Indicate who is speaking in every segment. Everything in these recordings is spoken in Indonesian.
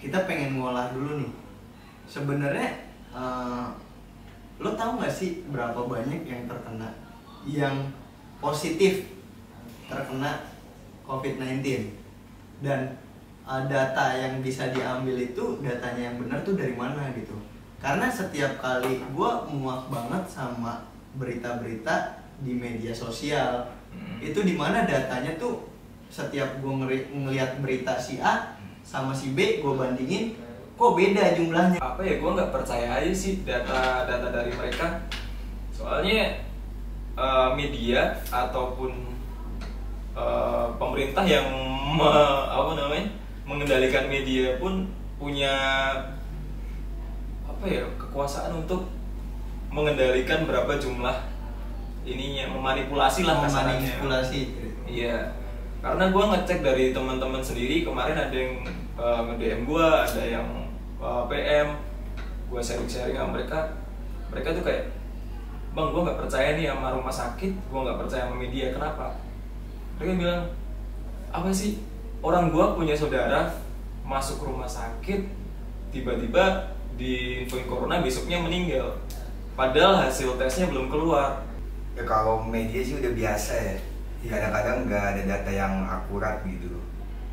Speaker 1: kita pengen ngolah dulu nih. Sebenarnya lo tahu nggak sih berapa banyak yang terkena, yang positif terkena COVID-19, dan data yang bisa diambil itu datanya yang benar tuh dari mana gitu. Karena setiap kali gue muak banget sama berita-berita di media sosial, itu dimana datanya tuh setiap gue ngelihat berita si A sama si B, gue bandingin kok beda jumlahnya.
Speaker 2: Apa ya, gue nggak percaya aja sih data dari mereka. Soalnya media ataupun pemerintah yang mengendalikan media pun punya kekuasaan untuk mengendalikan berapa jumlah ininya, memanipulasi lah kasarannya.
Speaker 1: Memanipulasi.
Speaker 2: Iya. Karena gue ngecek dari teman-teman sendiri, kemarin ada yang nge-DM gue, ada yang PM, gue sharing sama mereka tuh kayak, bang, gue nggak percaya nih sama rumah sakit, gue nggak percaya sama media. Kenapa? Mereka bilang, apa sih, orang gue punya saudara masuk rumah sakit, tiba-tiba diinfoin corona, besoknya meninggal, padahal hasil tesnya belum keluar.
Speaker 3: Ya kalau media sih udah biasa ya, kadang-kadang nggak ada data yang akurat gitu.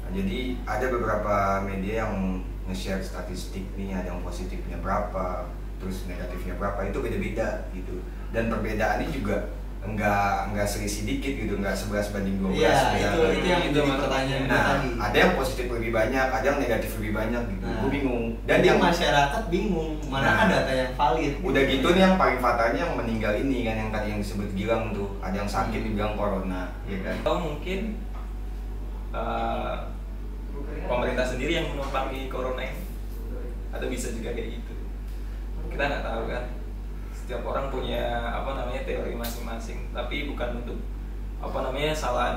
Speaker 3: Nah, jadi ada beberapa media yang nge-share statistik nih, ada yang positifnya berapa, terus negatifnya berapa, itu beda-beda gitu. Dan perbedaannya juga enggak selisih dikit gitu, enggak 11/12.
Speaker 1: Iya, itu yang jadi pertanyaan tadi.
Speaker 3: Ada yang positif lebih banyak, ada yang negatif lebih banyak gitu. Gue bingung.
Speaker 1: Dan yang masyarakat bingung, manakah data yang valid.
Speaker 3: Udah gitu nih yang paling fatalnya yang meninggal ini kan, yang tadi yang disebut Gilang tuh, ada yang sakit dibilang corona, ya kan.
Speaker 2: Atau mungkin pemerintah sendiri yang menumpangi corona ini, atau bisa juga kayak gitu, kita nggak tahu kan. Setiap orang punya teori masing-masing, tapi bukan untuk salah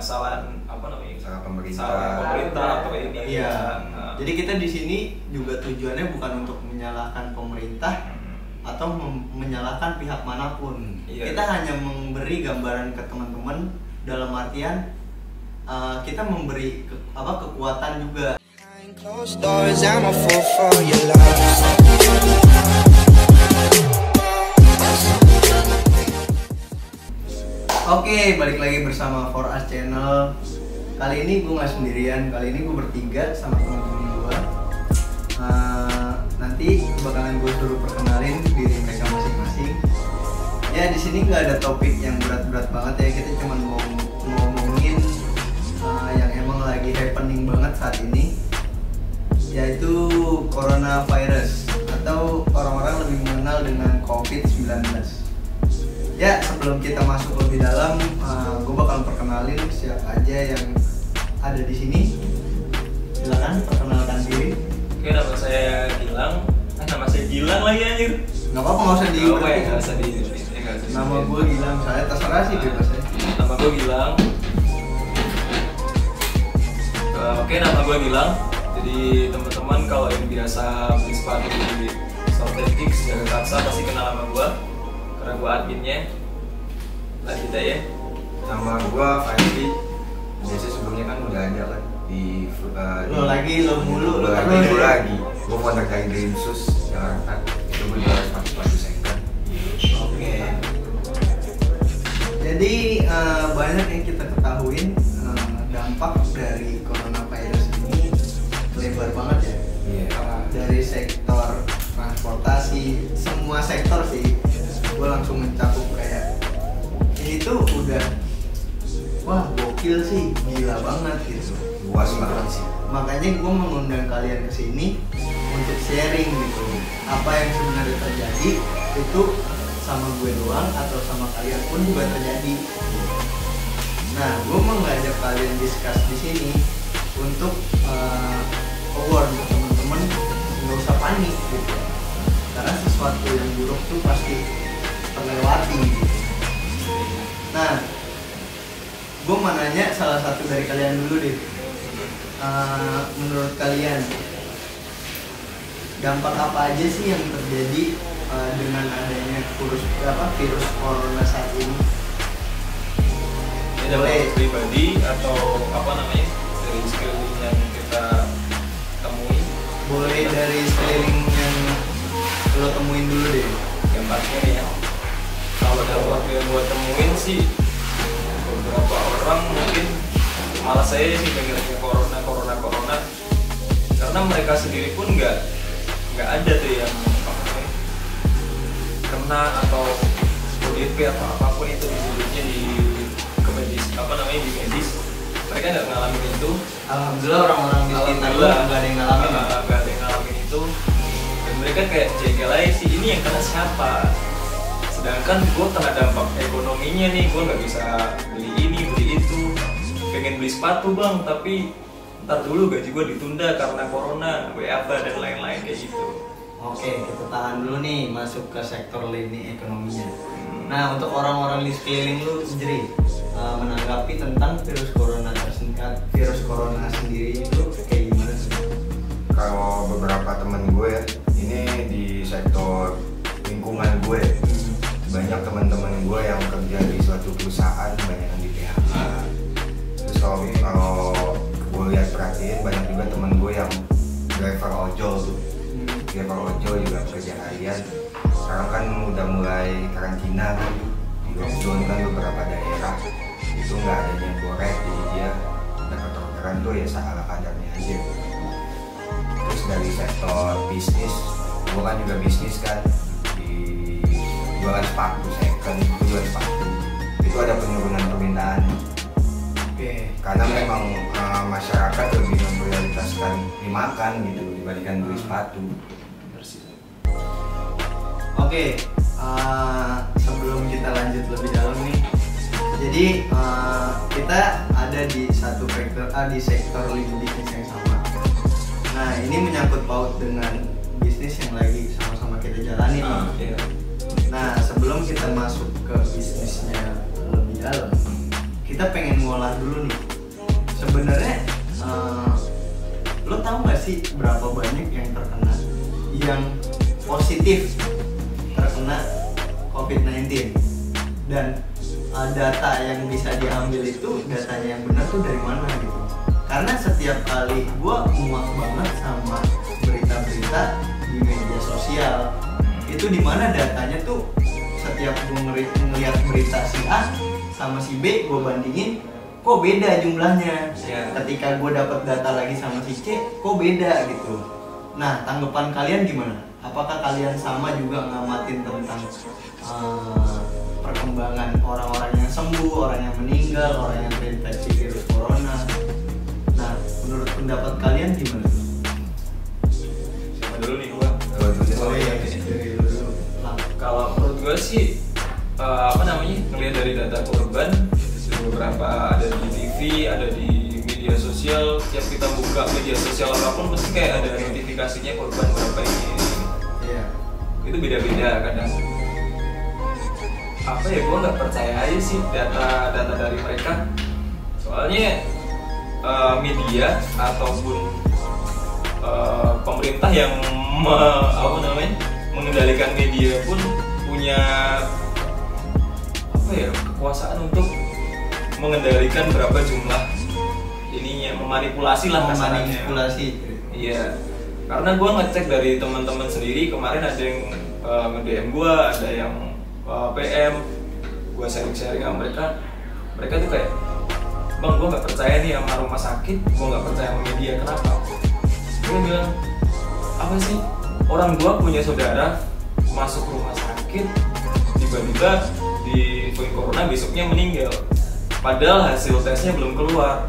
Speaker 2: pemerintah atau ini.
Speaker 1: Iya. Jadi kita di sini juga tujuannya bukan untuk menyalahkan pemerintah atau menyalahkan pihak manapun.
Speaker 2: Iya.
Speaker 1: Kita hanya memberi gambaran ke teman-teman, dalam artian kita memberi kekuatan juga. Oke, balik lagi bersama For Us Channel. Kali ini gue nggak sendirian, kali ini gue bertiga sama teman-teman gue. Nanti bakalan gue suruh perkenalin diri mereka masing-masing. Ya di sini nggak ada topik yang berat-berat banget ya, kita cuma mau ngomongin yang emang lagi happening banget saat ini, yaitu coronavirus atau orang-orang lebih mengenal dengan COVID-19. Ya, sebelum kita masuk lebih dalam, gue bakal perkenalin siapa aja yang ada di sini. Silakan perkenalkan diri.
Speaker 2: Oke, nama saya Gilang. Nama saya Gilang lagi anjir.
Speaker 1: Nggak apa-apa, nggak usah
Speaker 2: nggak usah di.
Speaker 1: Nama gue Gilang, saya terserah sih bebas ya.
Speaker 2: Nama gue Gilang. Oke, nama gue Gilang. Jadi teman-teman kalau yang biasa beli sepatu di Stortetics, Jakarta pasti kenal sama gue. Karena gue adminnya. Lanjut aja ya.
Speaker 3: Nama gue Fadli. Biasanya sebelumnya kan udah ada kan di
Speaker 1: lo mulu
Speaker 3: lagi. Gue founder dari Dreamsus Jakarta. Itu gue jual sepatu second.
Speaker 1: Oke. Jadi banyak yang kita ketahuin dampak dari coronavirus ini lebar banget ya. Dari sektor transportasi, semua sektor sih. Gue langsung mencakup kayak ini tuh udah wah gokil sih, gila banget gitu,
Speaker 3: luas banget sih.
Speaker 1: Makanya gue mengundang kalian ke sini untuk sharing gitu, apa yang sebenarnya terjadi itu sama gue doang atau sama kalian pun juga terjadi. Nah, gue mengajak kalian discuss di sini untuk award teman-teman, nggak usah panik gitu, karena sesuatu yang buruk tuh pasti terlewati gitu. Nah, gue mau nanya salah satu dari kalian dulu deh. Menurut kalian dampak apa aja sih yang terjadi dengan adanya virus corona saat ini?
Speaker 2: Ini dampak pribadi atau dari sekeliling yang kita temui?
Speaker 1: boleh dari sekeliling yang lo temuin dulu deh.
Speaker 2: Yang pastinya nih ya, kalau dampak yang gue temuin sih beberapa orang mungkin malah saya sih dengernya corona karena mereka sendiri pun nggak ada tuh yang apa namanya, kena atau ODP atau apapun itu disebutnya di medis, apa namanya, di medis. Mereka nggak ngalamin itu.
Speaker 1: Alhamdulillah orang-orang di sekitar lo nggak ada yang ngalamin.
Speaker 2: Nggak ada yang ngalamin itu. Dan mereka kayak jengkel aja sih, ini yang kena siapa? Sedangkan gue kena dampak ekonominya nih, gue nggak bisa beli ini beli itu. Pengen beli sepatu bang, tapi ntar dulu gaji gue ditunda karena corona, WFH dan lain-lain kayak gitu.
Speaker 1: Oke, kita tahan dulu nih masuk ke sektor lini ekonominya. Nah, untuk orang-orang di sekeliling lu sendiri menanggapi tentang virus corona sendiri itu kayak gimana sih?
Speaker 3: Kalau beberapa temen gue ya, ini di sektor lingkungan gue, banyak teman-teman gue yang kerja di suatu perusahaan banyak yang di PHK. Terus kalau gue lihat perhatiin banyak juga temen gue yang driver ojol tuh. Driver ojol juga kerja harian. Sekarang kan udah mulai karantina kan, di lockdown kan beberapa daerah itu nggak ada yang goreng, jadi dia dapat orderan tuh ya ala kadarnya aja. Terus dari sektor bisnis, gue kan juga bisnis kan di jualan sepatu second, jualan sepatu itu ada penurunan permintaan. Karena memang masyarakat lebih memprioritaskan dimakan gitu dibandingkan beli sepatu.
Speaker 1: Oke, sebelum kita lanjut lebih dalam nih, jadi kita ada di satu di sektor lini bisnis yang sama. Nah, ini menyangkut paut dengan bisnis yang lagi sama-sama kita jalani nih.
Speaker 2: Iya.
Speaker 1: Nah, sebelum kita masuk ke bisnisnya lebih dalam, kita pengen ngolah dulu nih. Sebenarnya lo tahu nggak sih berapa banyak yang terkena, yang positif terkena COVID-19, dan data yang bisa diambil itu datanya yang benar tuh dari mana gitu. Karena setiap kali gue muak banget sama berita-berita di media sosial, itu dimana datanya tuh setiap gue ngeliat berita si A sama si B, gue bandingin kok beda jumlahnya. Ketika gue dapat data lagi sama si C, kok beda gitu. Nah, tanggapan kalian gimana? Apakah kalian sama juga ngamatin tentang perkembangan orang-orang yang sembuh, orang yang meninggal, orang yang terinfeksi virus corona? Nah, menurut pendapat kalian gimana?
Speaker 2: Siapa dulu nih gua?
Speaker 1: Dulu.
Speaker 2: Kalau menurut gue sih apa namanya, ngelihat dari data korban, beberapa ada di TV, ada di media sosial. Tiap kita buka media sosial apapun pasti kayak ada notifikasinya korban berapa ini.
Speaker 1: Iya.
Speaker 2: Itu beda-beda kadang. Apa ya, gue nggak percaya aja sih data dari mereka. Soalnya media ataupun pemerintah yang mengendalikan media pun punya apa ya, kekuasaan untuk mengendalikan berapa jumlah ininya, memanipulasi lah kasarnya. Iya, karena gue ngecek dari teman-teman sendiri, kemarin ada yang nge-DM gue, ada yang PM, gue sharing sama mereka tuh kayak, bang, gue nggak percaya nih sama rumah sakit, gue nggak percaya sama media. Kenapa? Gue bilang, apa sih, orang tua punya saudara masuk rumah sakit, tiba-tiba di corona, besoknya meninggal, padahal hasil tesnya belum keluar.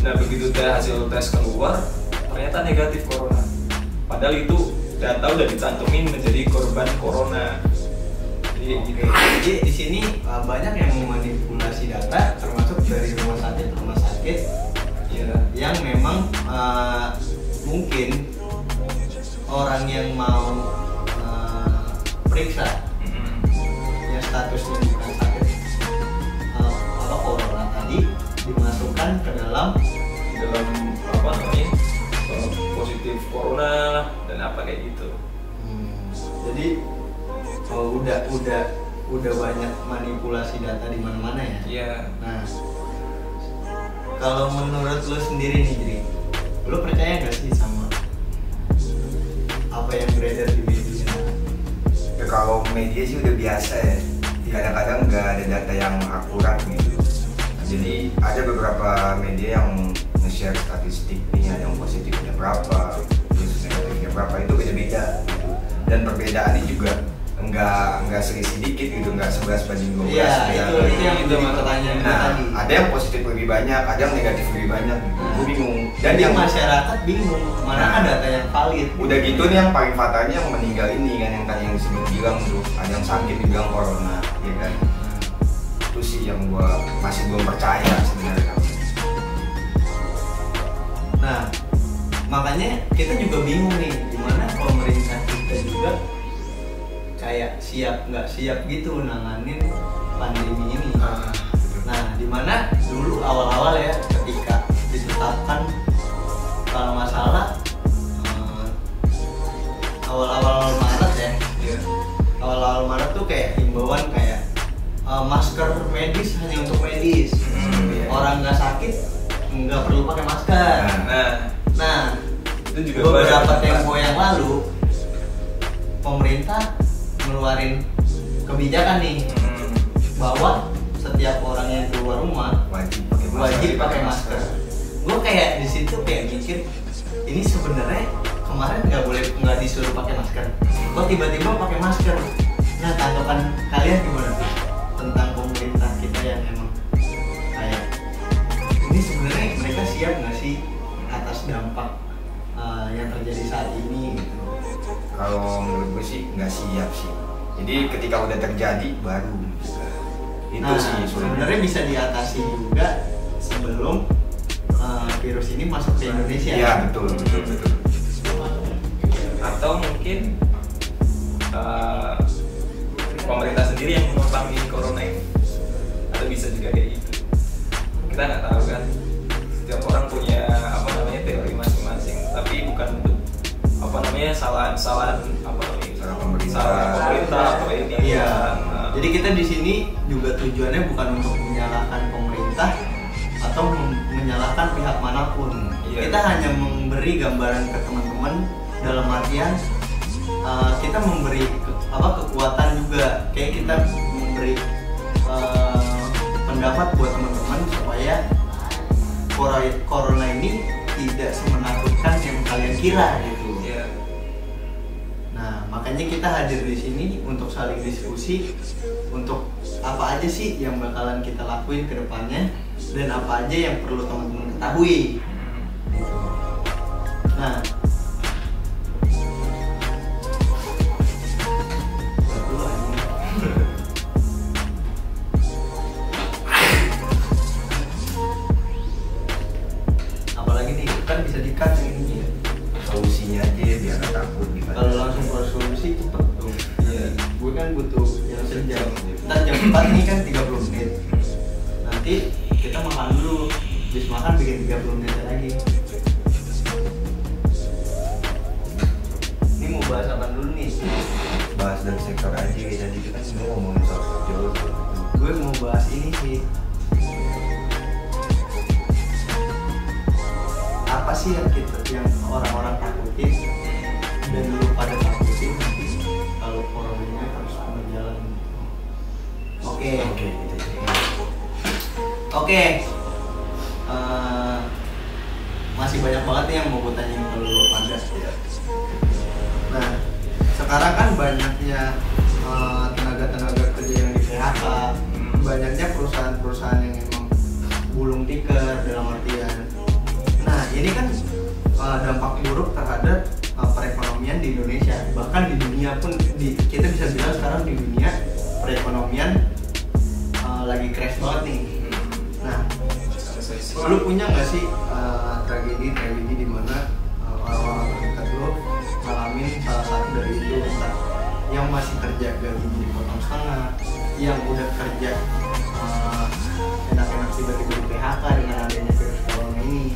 Speaker 2: Nah, begitu hasil tes keluar, ternyata negatif corona, padahal itu data udah dicantumin menjadi korban corona.
Speaker 1: Jadi di sini banyak yang memanipulasi data, termasuk dari rumah sakit
Speaker 2: ya,
Speaker 1: yang memang mungkin orang yang mau periksa yang statusnya bukan sakit apa corona tadi dimasukkan ke dalam
Speaker 2: apa namanya, positif corona dan apa kayak gitu.
Speaker 1: Jadi udah banyak manipulasi data di mana-mana ya.
Speaker 2: Iya.
Speaker 1: Nah, kalau menurut lu sendiri nih, Jri, lu percaya gak sih sama beredar di media?
Speaker 3: Ya kalau media sih udah biasa ya. Kadang-kadang nggak ada data yang akurat gitu. Nah, jadi ada beberapa media yang nge-share statistik nih, ada yang positifnya berapa, terus negatifnya berapa, itu beda-beda gitu. Dan perbedaannya juga nggak sedikit gitu, nggak 11 banding 12.
Speaker 1: Iya, itu yang
Speaker 2: Itu
Speaker 1: jadi
Speaker 2: mah
Speaker 1: pertanyaan gue
Speaker 3: Nah,
Speaker 1: tadi.
Speaker 3: ada yang positif lebih banyak, ada yang negatif lebih banyak gitu. Gue bingung.
Speaker 1: Dan
Speaker 3: Dan yang
Speaker 1: masyarakat bingung mana
Speaker 3: Nah,
Speaker 1: data yang valid.
Speaker 3: udah gitu nih yang paling fatalnya yang meninggal ini kan, yang tadi yang disebut bilang tuh ada yang sakit dibilang corona, ya kan. Itu sih yang gua masih belum percaya sebenarnya.
Speaker 1: Nah, makanya kita juga bingung nih, gimana pemerintah kita juga kayak siap nggak siap gitu nanganin pandemi ini. Nah, dimana dulu awal-awal ya ketika ditetapkan, kalau nggak salah awal-awal Maret ya,
Speaker 2: Iya.
Speaker 1: awal-awal Maret tuh kayak himbauan kayak masker medis hanya untuk medis.
Speaker 3: Iya.
Speaker 1: Orang nggak sakit nggak perlu pakai masker.
Speaker 2: Nah,
Speaker 1: Nah,
Speaker 2: itu juga
Speaker 1: beberapa
Speaker 2: banyak.
Speaker 1: tempo yang lalu pemerintah ngeluarin kebijakan nih bahwa setiap orang yang keluar rumah wajib pakai masker. Gue kayak di situ kayak mikir, ini sebenarnya kemarin nggak disuruh pakai masker, kok tiba-tiba pakai masker. Nah, tanggapan kalian gimana tuh tentang pemerintah kita yang emang kayak ini sebenarnya mereka siap nggak sih atas dampak yang terjadi saat ini gitu?
Speaker 3: Kalau menurut gue sih nggak siap sih. Jadi ketika udah terjadi baru itu
Speaker 1: Nah,
Speaker 3: sih
Speaker 1: sebenarnya bisa diatasi juga sebelum virus ini masuk ke Indonesia.
Speaker 3: Iya, betul.
Speaker 2: Atau mungkin pemerintah sendiri yang menopang ini corona ini, atau bisa juga kayak gitu. Kita nggak tahu kan, setiap orang punya apa namanya teori masing-masing, tapi bukan untuk apa namanya kesalahan pemerintah atau ini.
Speaker 1: Iya.
Speaker 2: Nah,
Speaker 1: Jadi kita di sini juga tujuannya bukan untuk menyalahkan pemerintah atau menyalahkan pihak manapun.
Speaker 2: Iya.
Speaker 1: Kita hanya memberi gambaran ke teman-teman dalam artian kita memberi kekuatan juga, kayak kita memberi pendapat buat teman-teman supaya corona ini tidak semenakutkan yang kalian kira gitu.
Speaker 2: iya.
Speaker 1: Nah, makanya kita hadir di sini untuk saling diskusi untuk apa aja sih yang bakalan kita lakuin ke depannya dan apa aja yang perlu teman-teman ketahui. Gitu. Nah, buat dulu aja. Apalagi nih kan bisa di-cut yang ini ya.
Speaker 3: Solusinya aja biar nggak takut gimana.
Speaker 1: Kalau langsung ke solusi cepet tuh.
Speaker 2: Iya.
Speaker 1: Gue kan butuh yang sejam. Ntar jam 4 nih kan 30 menit. Nanti kita makan dulu. Habis makan bikin 30 menit lagi. Ini mau bahas apa dulu nih?
Speaker 3: Bahas dari sektor aja tadi kita kan semua ngomongin soal jauh.
Speaker 1: Gue mau bahas ini sih. Apa sih yang orang-orang takutin dan lu pada takutin nanti kalau coronanya harus berjalan? Oke. Oke. Masih banyak banget nih yang mau gue tanyain ke lu pada. Nah, sekarang kan banyaknya tenaga-tenaga kerja yang di PHK, banyaknya perusahaan-perusahaan yang emang gulung tikar dalam artian. Nah, ini kan dampak buruk terhadap perekonomian di Indonesia, bahkan di dunia pun kita bisa bilang sekarang di dunia perekonomian lagi crash banget nih. Nah, lu punya nggak sih tragedi di mana orang-orang terdekat lu ngalamin salah satu dari itu, entah yang masih kerja gajinya dipotong setengah, yang udah kerja enak-enak tiba-tiba di PHK dengan adanya virus corona ini.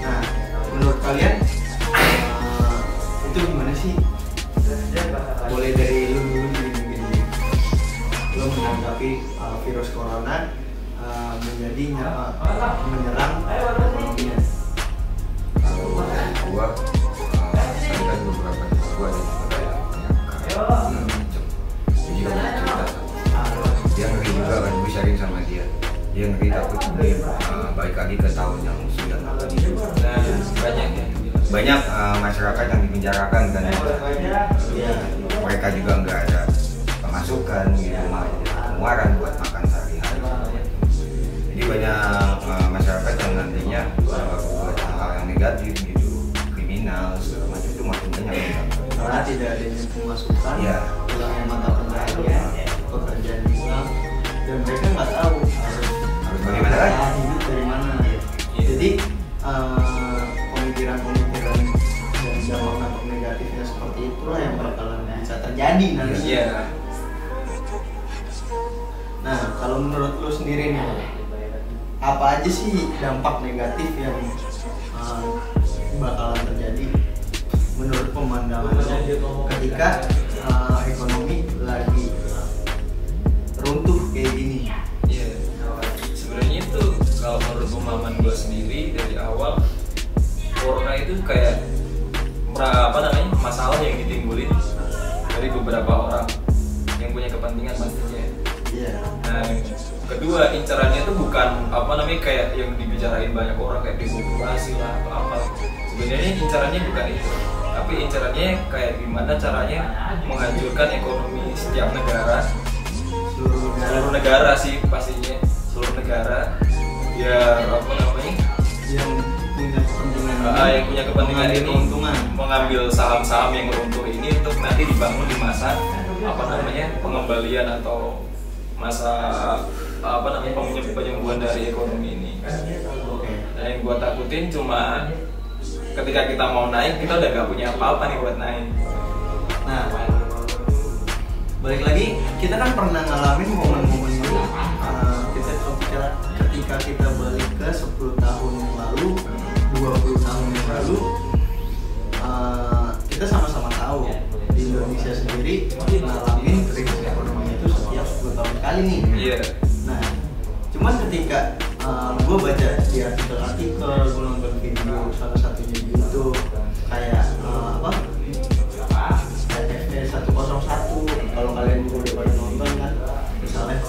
Speaker 1: Nah, menurut kalian itu gimana sih? Boleh dari lu dulu gini. Lu menanggapi virus corona menjadi menyerang perekonomian.
Speaker 3: Kalau gua tadi kan beberapa gua ada juga masyarakat yang dipenjarakan kan.
Speaker 1: Iya.
Speaker 3: Mereka juga nggak ada pemasukan gitu, pengeluaran buat makan sehari-hari. Jadi banyak masyarakat yang nantinya buat hal yang negatif gitu, kriminal segala macam itu makin banyak.
Speaker 1: Karena tidak adanya pemasukan,
Speaker 3: Iya.
Speaker 1: hilangnya mata pencaharian, pekerjaan hilang, dan mereka nggak tahu
Speaker 3: Harus bagaimana lagi?
Speaker 1: hidup dari mana. Jadi pemikiran-pemikiran dan dampak negatifnya seperti itulah yang bakalan bisa terjadi nanti.
Speaker 2: Iya.
Speaker 1: Nah, kalau menurut lo sendiri nih, apa aja sih dampak negatif yang bakalan terjadi menurut pemandangan lo ketika ekonomi lagi runtuh kayak gini?
Speaker 2: Iya. Sebenarnya itu kalau menurut pemahaman gue sendiri dari awal, corona itu kayak masalah yang ditimbulin dari beberapa orang yang punya kepentingan pastinya.
Speaker 1: Iya.
Speaker 2: Nah, kedua incarannya itu bukan kayak yang dibicarain banyak orang kayak depopulasi lah atau apa. Sebenarnya incarannya bukan itu, tapi incarannya kayak gimana caranya menghancurkan ekonomi setiap negara, seluruh negara sih pastinya, seluruh negara biar
Speaker 1: yang punya kepentingan
Speaker 2: yang punya kepentingan
Speaker 1: mengambil
Speaker 2: ini
Speaker 1: keuntungan,
Speaker 2: mengambil saham-saham yang runtuh ini untuk nanti dibangun di masa pengembalian atau masa penyembuhan dari ekonomi ini. Nah, yang gua takutin cuma ketika kita mau naik kita udah gak punya apa-apa nih buat naik.
Speaker 1: Nah, balik lagi, kita kan pernah ngalamin momen-momen dulu. Ketika kita balik ke 10 tahun yang lalu, 20 tahun yang lalu, kita sama-sama tahu di Indonesia sendiri ngalamin krisis ekonomi itu setiap 10 tahun sekali nih.
Speaker 2: Iya.
Speaker 1: Nah, cuman ketika gue baca di artikel-artikel, gue nonton video salah satunya di YouTube kayak FP 101, kalau kalian juga udah pada nonton kan misalnya.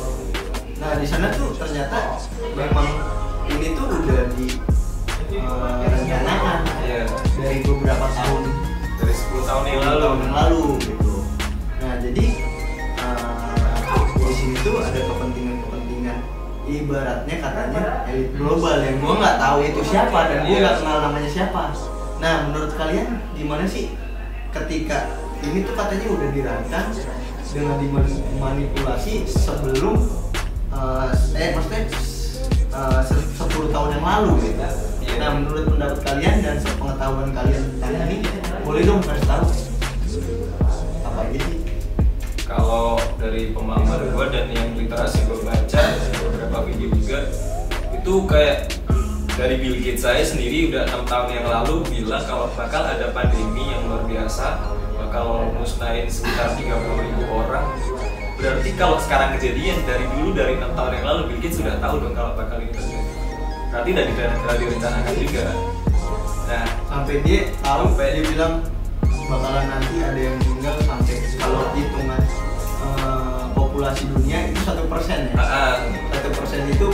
Speaker 1: Nah, di sana tuh ternyata memang ini tuh udah di rencanakan dari beberapa tahun,
Speaker 2: Dari 10 tahun yang
Speaker 1: lalu gitu. Nah, jadi di sini tuh ada kepentingan ibaratnya katanya elit global yang gue nggak tahu itu siapa dan gue nggak kenal namanya siapa. Nah, menurut kalian gimana sih ketika ini tuh katanya udah dirancang dengan dimanipulasi sebelum maksudnya 10 tahun yang lalu gitu. Nah, menurut pendapat kalian dan sepengetahuan kalian tentang ini, boleh dong kasih tahu apa aja sih?
Speaker 2: Kalau dari pemahaman gue dan yang literasi gue baca beberapa video juga, itu kayak dari Bill Gates saya sendiri udah 6 tahun yang lalu bilang kalau bakal ada pandemi yang luar biasa, bakal musnahin sekitar 30.000 orang. Berarti kalau sekarang kejadian dari 6 tahun yang lalu Bill Gates sudah tahu dong kalau bakal ini terjadi. Berarti udah direncanakan juga. Nah,
Speaker 1: Sampai dia tahu, dia bilang bakalan nanti ada yang meninggal sampai kalau hitungan populasi dunia itu 1% ya. 1% itu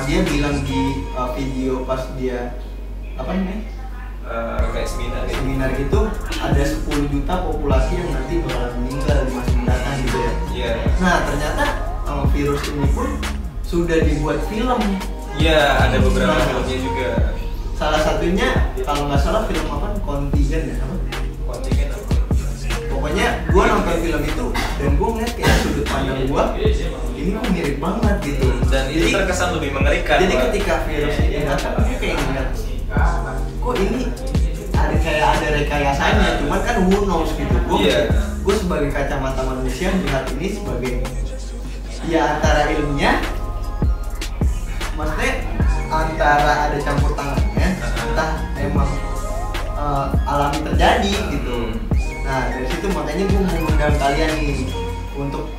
Speaker 1: dia bilang di video pas dia apa namanya?
Speaker 2: Kayak
Speaker 1: Seminar gitu ada 10 juta populasi yang nanti bakalan meninggal di masa mendatang gitu ya.
Speaker 2: Iya.
Speaker 1: Nah, ternyata virus ini pun sudah dibuat film.
Speaker 2: Iya, ada beberapa filmnya juga.
Speaker 1: Salah satunya kalau nggak salah film apa? Kontingen ya? Apa?
Speaker 2: Kontingen apa?
Speaker 1: Pokoknya gue nonton film itu dan gue ngeliat kayak sudut pandang gue ini kok mirip banget gitu.
Speaker 2: Dan itu terkesan lebih mengerikan.
Speaker 1: Jadi ketika virus ini datang, gue kayak ngeliat kok ini ada rekayasanya, cuman kan who knows gitu. Gue sebagai kacamata manusia melihat ini sebagai ya antara ilmiah, maksudnya antara ada campur tangannya, entah emang alami terjadi gitu. Nah, dari situ makanya gue mengundang kalian nih untuk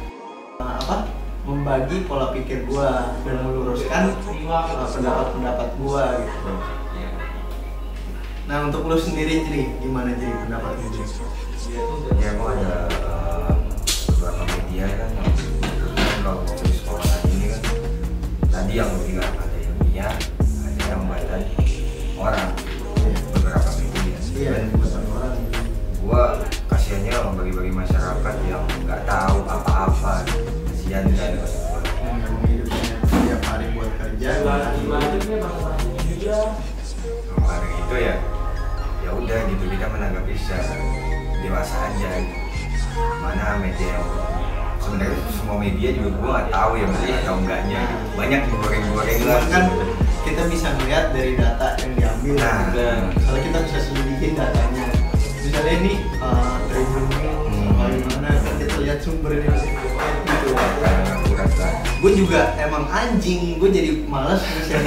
Speaker 1: membagi pola pikir gue dan meluruskan pendapat-pendapat gue gitu. Nah, untuk lo sendiri jadi gimana jadi pendapatnya jadi?
Speaker 3: Ya, emang ada beberapa media kan yang kalau virus corona ini kan tadi yang bilang ada yang ilmiah, ada yang badan orang, beberapa media.
Speaker 1: Iya, bukan orang.
Speaker 3: bisa dewasa aja gitu. Mana media yang sebenarnya semua media juga gue nggak tahu ya benar atau enggaknya, banyak yang goreng-goreng lah
Speaker 1: kan kita bisa melihat dari data yang diambil.
Speaker 3: Nah,
Speaker 1: kalau kita bisa selidikin datanya, misalnya ini tribun bagaimana kan kita lihat sumbernya gitu.
Speaker 3: akurat lah.
Speaker 1: Gue juga emang anjing, gue jadi males nge-share.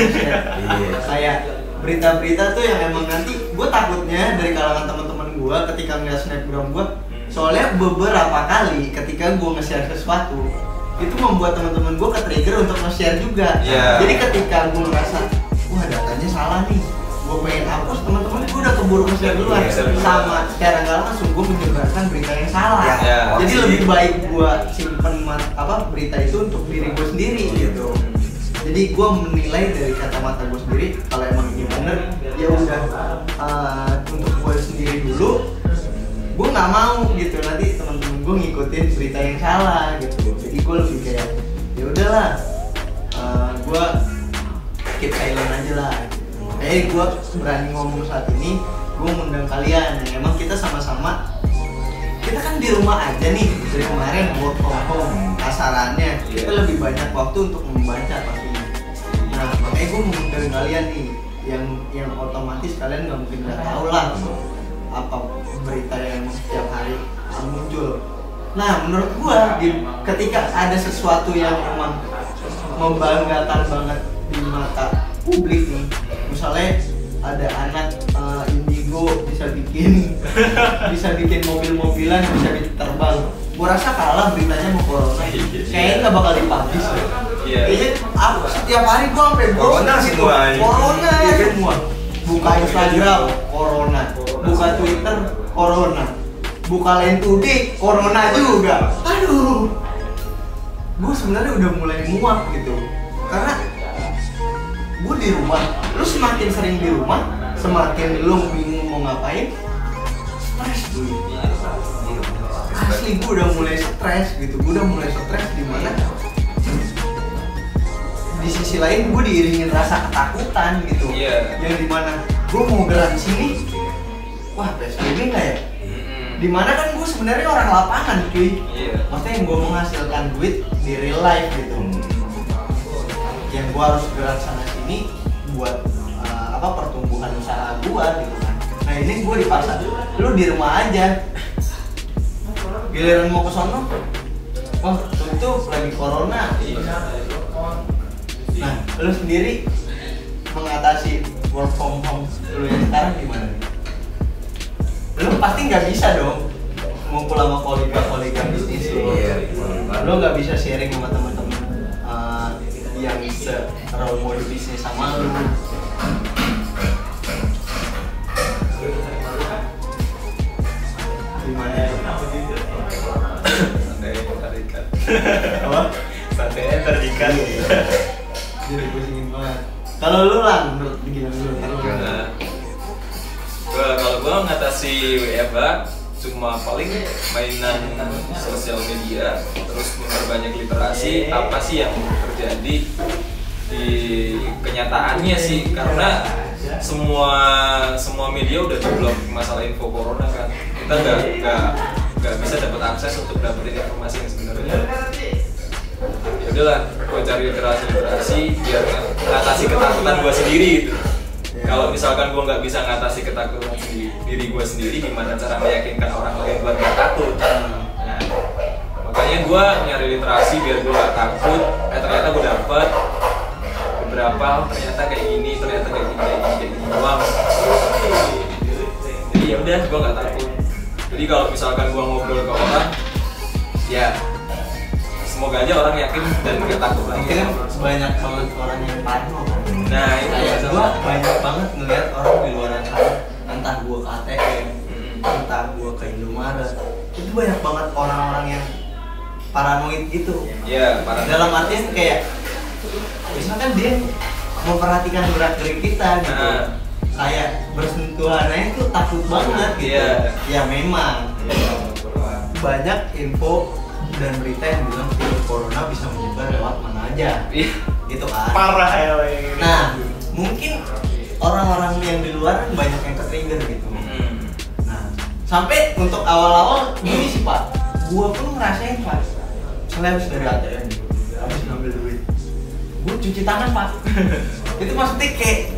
Speaker 3: Iya.
Speaker 1: Kayak berita-berita tuh yang emang nanti gue takutnya dari kalangan teman-teman gue ketika ngeliat snapgram gue, soalnya beberapa kali ketika gue nge-share sesuatu itu membuat teman-teman gue ke-trigger untuk nge-share juga. Jadi ketika gue ngerasa wah datanya salah nih, gue pengen hapus, teman-teman gue udah keburu nge-share duluan. Sama secara nggak langsung gue menyebarkan berita yang salah. Jadi lebih baik gue simpen berita itu untuk diri gue sendiri gitu. Jadi gue menilai dari kacamata gue sendiri, kalau emang ini bener ya udah untuk gue sendiri dulu. Gue nggak mau gitu nanti teman-teman gue ngikutin berita yang salah gitu. Jadi gue lebih kayak ya udahlah, gue keep silent aja lah. Gue berani ngomong saat ini, gue ngundang kalian yang emang kita sama-sama, kita kan di rumah aja nih dari kemarin work from home, kasarannya kita lebih banyak waktu untuk membaca pastinya. Nah makanya gue mengundang kalian nih yang otomatis kalian nggak mungkin nggak tahu lah apa berita yang setiap hari muncul. Nah menurut gua ketika ada sesuatu yang memang membanggakan banget di mata publik nih, misalnya ada anak indigo bisa bikin mobil-mobilan, bisa bikin terbang, gua rasa kalah beritanya mau corona. Kayaknya nggak bakal dipublish. Kayaknya aku setiap hari gua sampai
Speaker 3: corona semua.
Speaker 1: Corona semua. Buka Instagram, corona. Buka Twitter, corona. Buka Line Today, corona juga. Aduh, gue sebenarnya udah mulai muak gitu. Karena gue di rumah, lu semakin sering di rumah, semakin lu bingung mau ngapain, stres dulu. Asli gue udah mulai stres gitu. Gue udah mulai stres di mana? Di sisi lain gue diiringin rasa ketakutan gitu. Yang dimana gue mau gerak sini, wah PSBB nggak ya? Dimana kan gue sebenarnya orang lapangan cuy. Maksudnya yang gue menghasilkan duit di real life gitu. Yang gue harus gerak sana sini buat pertumbuhan usaha gue gitu kan. Nah ini gue dipaksa, lu di rumah aja. Giliran mau ke sono, wah tutup lagi corona. Nah, lu sendiri mengatasi work from home lu yang sekarang gimana nih? Lu pasti nggak bisa dong ngumpul sama kolega bisnis lu. Lu nggak bisa sharing sama teman-teman yang se-role model bisnis sama lu. Gimana?
Speaker 2: Santai tarikan.
Speaker 1: Apa?
Speaker 2: Santai tarikan.
Speaker 1: Jadi pusingin banget. Kalau lu lah, menurut gimana lu?
Speaker 2: Kalau gua ngatasi WFH cuma paling mainan sosial media, terus memperbanyak literasi apa sih yang terjadi di kenyataannya sih, karena semua media udah jeblok masalah info corona kan. Kita nggak bisa dapat akses untuk dapetin informasi yang sebenarnya. Ya udahlah, gue cari literasi biar ngatasi ketakutan gue sendiri gitu. Kalau misalkan gue nggak bisa ngatasi ketakutan diri gue sendiri, gimana cara meyakinkan orang lain buat nggak takut? Nah, makanya gue nyari literasi biar gue nggak takut. Ternyata gue dapet beberapa, ternyata kayak gini doang. Jadi ya udah, gue nggak takut. Jadi kalau misalkan gue ngobrol ke orang, ya semoga aja orang yakin dan gak takut lagi.
Speaker 1: Mungkin banyak banget orang yang parno kan.
Speaker 2: Nah itu
Speaker 1: kayak gue banyak banget ngeliat orang di luar sana, entah gue ke ATM, entah gue ke Indomaret, itu banyak banget orang-orang yang paranoid gitu.
Speaker 2: Iya, paranoid. Dalam
Speaker 1: artian kayak misalkan dia memperhatikan gerak-gerik kita gitu. Kayak bersentuhannya itu takut banget gitu. Ya memang banyak info dan berita yang bilang virus corona bisa menyebar lewat mana aja, gitu kan.
Speaker 2: Parah ya.
Speaker 1: Nah, mungkin orang-orang yang di luar banyak yang ke-trigger gitu. Nah, Sampai untuk awal-awal gini sih Pak, gua pun ngerasain Pak, selain dari ATM habis ngambil duit, gua cuci tangan Pak. Itu maksudnya kayak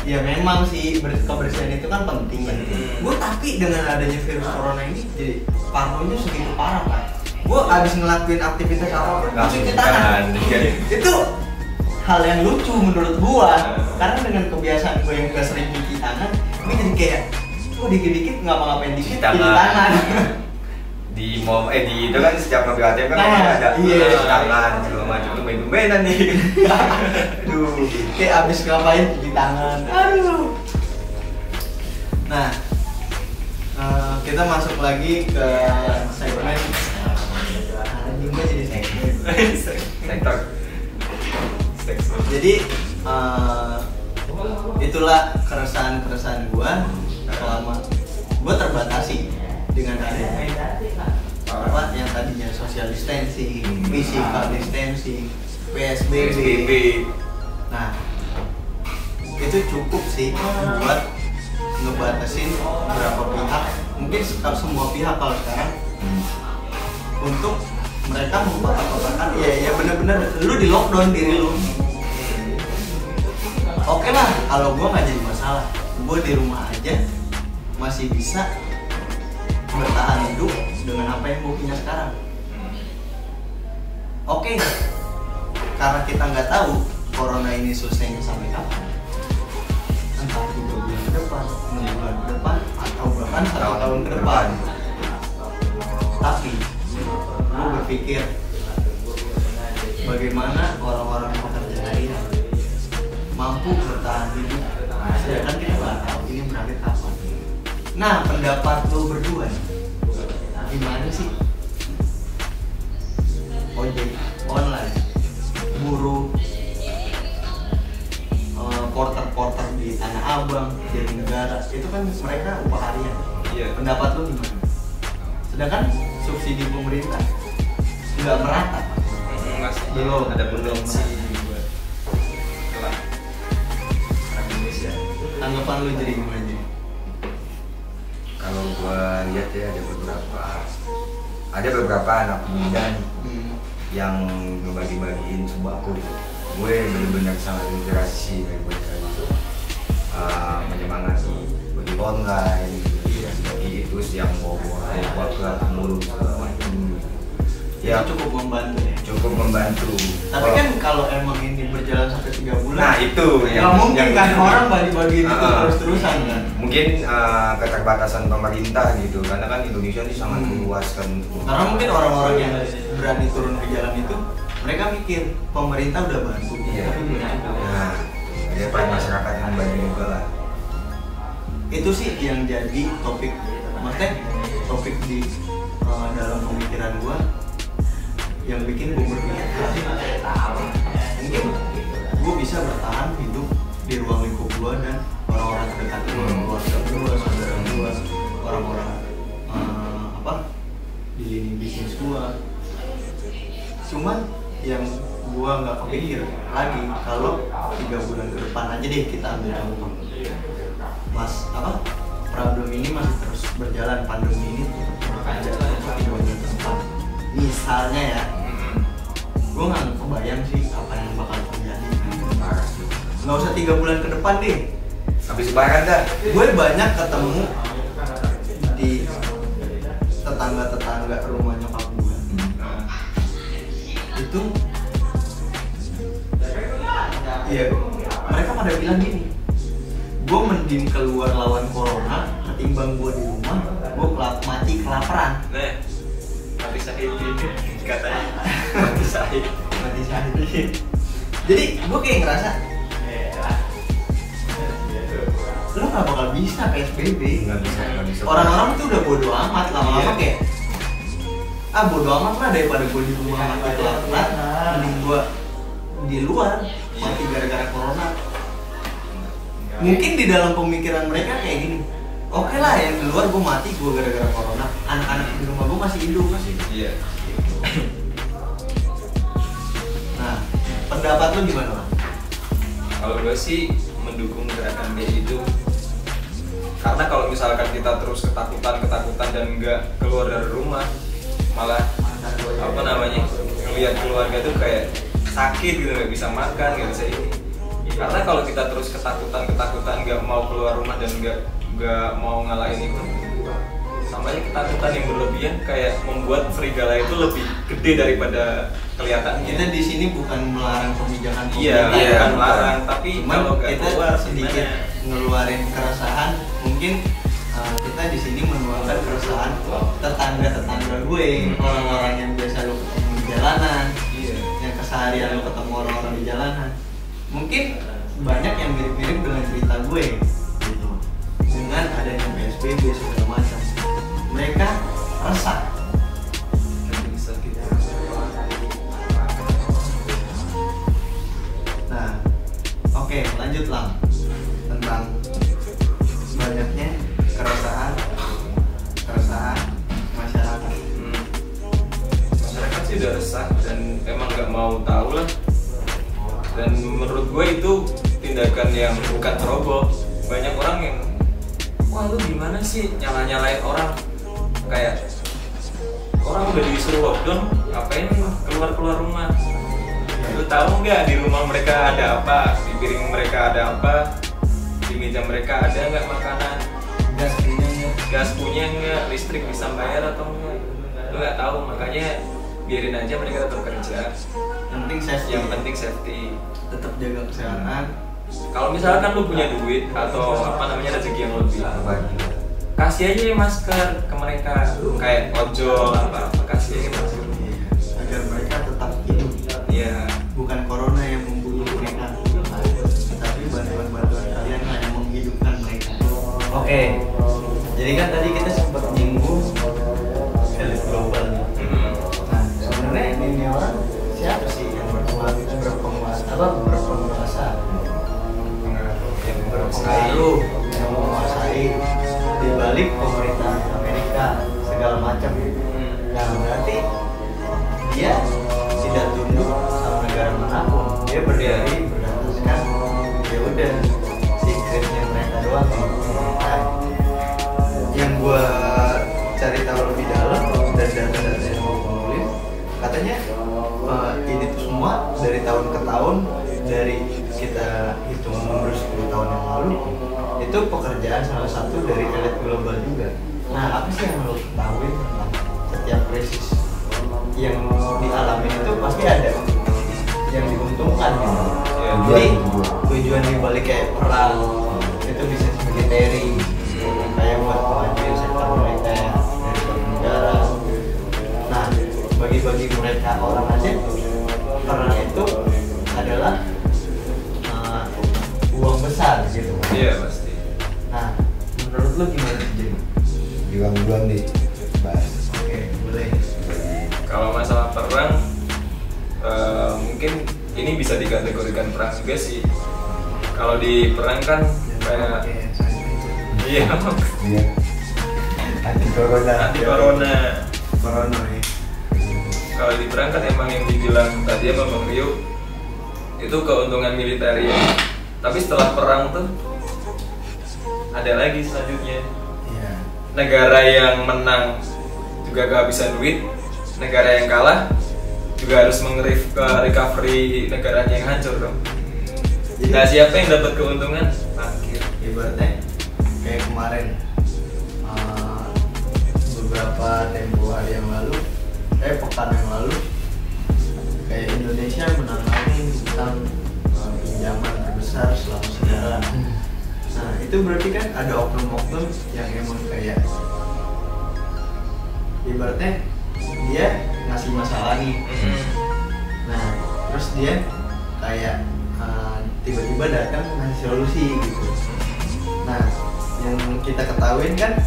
Speaker 1: ya memang sih kebersihan itu kan penting ya. Gua tapi dengan adanya virus corona ini jadi parnonya segitu parah Pak. Gua habis ngelakuin aktivitas apapun gua cuci tangan. Itu hal yang lucu menurut gua, karena dengan kebiasaan gua yang gak sering cuci tangan, gua jadi kayak dikit-dikit ngapa-ngapain dikit cuci tangan.
Speaker 3: Di mall di itu kan setiap mobil ATM kan ada cuci tangan segala macam, tumben-tumbenan nih.
Speaker 1: Aduh, kayak abis ngapain cuci tangan. Aduh. Nah, kita masuk lagi ke segmen. Anjing gua jadi segmen.
Speaker 3: Sektor.
Speaker 1: Jadi itulah keresahan gua selama gua terbatasi dengan adanya apa yang tadinya social distancing, physical distancing, PSBB. Nah, itu cukup sih buat ngebatasin beberapa pihak, mungkin semua pihak kalau sekarang untuk mereka mempertahankan ya bener-bener lu di lockdown diri lu. Oke lah, kalau gua nggak jadi masalah, gua di rumah aja masih bisa bertahan hidup dengan apa yang gua punya sekarang. Oke, karena kita nggak tahu corona ini selesainya sampai kapan, entah 3 bulan ke depan, 6 bulan ke depan, atau bahkan 1 tahun ke depan. Tapi gue berpikir bagaimana orang-orang pekerja harian mampu bertahan hidup, sedangkan kita nggak tahu ini berakhir kapan. Nah, pendapat lo berdua gimana sih? Ojek online, buruh, porter-porter di Tanah Abang, di negara, itu kan mereka upah harian.
Speaker 2: Iya.
Speaker 1: Pendapat lo gimana? Sedangkan subsidi pemerintah nggak merata.
Speaker 2: Masih
Speaker 1: Belum.
Speaker 2: ada potensi buat kelak orang Indonesia.
Speaker 1: Tanggapan lu jadi gimana jadi?
Speaker 3: Kalau gua lihat ya ada beberapa anak muda yang ngebagi-bagiin sembako. Gue benar-benar sangat inspirasi dari mereka itu, menyemangati bagi online, bagi terus yang bawa ke mulut segala macam. Ya
Speaker 1: Itu cukup membantu ya.
Speaker 3: cukup membantu.
Speaker 1: Tapi kan kalau emang ini berjalan sampai 3 bulan,
Speaker 3: nah itu
Speaker 1: nggak mungkin kan
Speaker 3: yang-
Speaker 1: orang bagi-bagiin itu terus-terusan kan.
Speaker 3: Mungkin keterbatasan pemerintah gitu, karena kan Indonesia ini sangat luas kan.
Speaker 1: Karena mungkin orang-orang yang berani turun ke jalan itu, mereka mikir pemerintah udah bantu,
Speaker 3: Iya.
Speaker 1: tapi belum cukup.
Speaker 3: Nah, ada peran masyarakat yang bantu juga lah.
Speaker 1: Itu sih yang jadi topik, maksudnya topik di dalam pemikiran gua yang bikin gua berpikir mungkin gua bisa bertahan hidup di ruang lingkup gua dan orang-orang terdekat gua, keluarga gua, saudara gua, orang-orang di lini bisnis gua. Cuman yang gua nggak kepikir lagi kalau 3 bulan ke depan aja deh kita ambil contoh. Problem ini masih terus berjalan, pandemi ini tetap ada untuk 3 bulan ke depan. Misalnya ya, gue nggak kebayang sih apa yang bakal terjadi.
Speaker 3: Parah sih.
Speaker 1: Nggak usah 3 bulan ke depan deh.
Speaker 3: Habis lebaran dah.
Speaker 1: Gue banyak ketemu di tetangga-tetangga rumah nyokap gue. Itu, ya mereka pada bilang gini, gue mending keluar lawan corona ketimbang gue di rumah, gue mati kelaparan.
Speaker 2: Nah, mati syahid ini katanya. Mati syahid.
Speaker 1: Mati syahid. Jadi gue kayak ngerasa lo gak bakal bisa PSBB.
Speaker 3: Nggak bisa.
Speaker 1: Orang-orang tuh udah bodo amat, lama-lama
Speaker 2: Iya.
Speaker 1: kayak bodo amat lah daripada gue di rumah mati kelaparan, mending gue di luar mati gara-gara corona. Mungkin di dalam pemikiran mereka kayak gini, oke lah yang di luar gue mati gue gara-gara corona, anak-anak di rumah gue masih hidup.
Speaker 2: Iya.
Speaker 1: Nah, pendapat lu gimana, Bang?
Speaker 2: Kalau gue sih mendukung gerakan kayak itu, Karena kalau misalkan kita terus ketakutan dan nggak keluar dari rumah, malah apa namanya ngelihat keluarga tuh kayak sakit gitu, nggak bisa makan, nggak bisa ini. Karena kalau kita terus ketakutan nggak mau keluar rumah dan nggak mau ngalahin itu, samanya ketakutan yang berlebihan kayak membuat serigala itu lebih gede daripada kelihatannya.
Speaker 1: Kita di sini bukan melarang kebijakan
Speaker 2: Iya, bukan melarang, tapi
Speaker 1: cuman
Speaker 2: kalau nggak
Speaker 1: kita
Speaker 2: keluar
Speaker 1: sedikit
Speaker 2: gimana?
Speaker 1: ngeluarin keresahan. Mungkin kita di sini menuangkan keresahan tetangga gue, orang-orang yang biasa lo ketemu di jalanan,
Speaker 2: Iya.
Speaker 1: yang keseharian lo ketemu orang-orang di jalanan. Mungkin banyak yang mirip-mirip dengan cerita gue, gitu. Dengan adanya PSBB segala macam, mereka resah. Nah, oke, lanjut lah tentang banyaknya keresahan masyarakat.
Speaker 2: Masyarakat sih udah resah dan emang nggak mau tahu lah. Dan menurut gue itu tindakan yang bukan ceroboh. Banyak orang yang, wah lu gimana sih nyalain orang, kayak orang udah disuruh lockdown, ngapain keluar rumah? Lu tahu nggak di rumah mereka ada apa, di piring mereka ada apa, di meja mereka ada nggak makanan, gas punya nggak, listrik bisa bayar atau enggak? Lu nggak tahu, makanya biarin aja mereka tetap kerja. Yang penting safety.
Speaker 1: Tetap jaga kesehatan.
Speaker 2: Kalau misalkan lu punya duit atau apa namanya rezeki yang lebih, kasih aja masker ke mereka, kayak ojol apa kasih aja masker.
Speaker 1: Agar mereka tetap hidup.
Speaker 2: Iya.
Speaker 1: Bukan corona yang membunuh mereka, tapi bantuan-bantuan kalian lah yang menghidupkan mereka. Oke. Jadi kan tadi kita sempat nyinggung elit global nih. Nah, sebenarnya ini orang siapa sih yang berpenguasa? Yang menguasai di balik pemerintah Amerika segala macam. Nah, berarti dia tidak tunduk sama negara manapun. Dia berdiri berdasarkan ya udah secretnya mereka doang. Nah, yang gua cari tahu lebih dalam dan data-data yang gua kumpulin, katanya ini tuh semua dari tahun ke tahun, dari kita hitung mundur 10 tahun yang lalu, itu pekerjaan salah satu dari elit global juga. Nah, apa sih yang lo ketahui tentang setiap krisis yang dialami itu pasti ada yang diuntungkan gitu.
Speaker 2: Ya,
Speaker 1: Jadi tujuan dibalik kayak perang itu bisa military, kayak buat kemajuan sektor militer dari suatu negara. Nah, bagi mereka orang aja perang itu adalah uang besar gitu.
Speaker 2: Iya pasti.
Speaker 1: Nah, menurut lu gimana sih?
Speaker 3: Bilang deh, bahas.
Speaker 1: Oke, boleh.
Speaker 2: Kalau masalah perang, mungkin ini bisa dikategorikan perang juga sih. Kalau di perang kan kayak iya
Speaker 3: Anti corona.
Speaker 1: Corona ya.
Speaker 2: Kalau di perang kan emang yang dibilang tadi sama Bang Rio itu keuntungan militer ya. Tapi setelah perang tuh ada lagi selanjutnya.
Speaker 1: Iya.
Speaker 2: Negara yang menang juga kehabisan duit, negara yang kalah juga harus recovery negaranya yang hancur dong.
Speaker 1: Jadi,
Speaker 2: Nah siapa yang dapat keuntungan? Parkir.
Speaker 1: ibaratnya kayak kemarin beberapa tempo hari yang lalu, pekan yang lalu, kayak Indonesia menangani utang pinjaman terbesar selama sejarah. Nah, itu berarti kan ada oknum-oknum yang emang kayak ibaratnya dia ngasih masalah nih. Nah, terus dia kayak tiba-tiba datang ngasih solusi gitu. Nah, yang kita ketahuin kan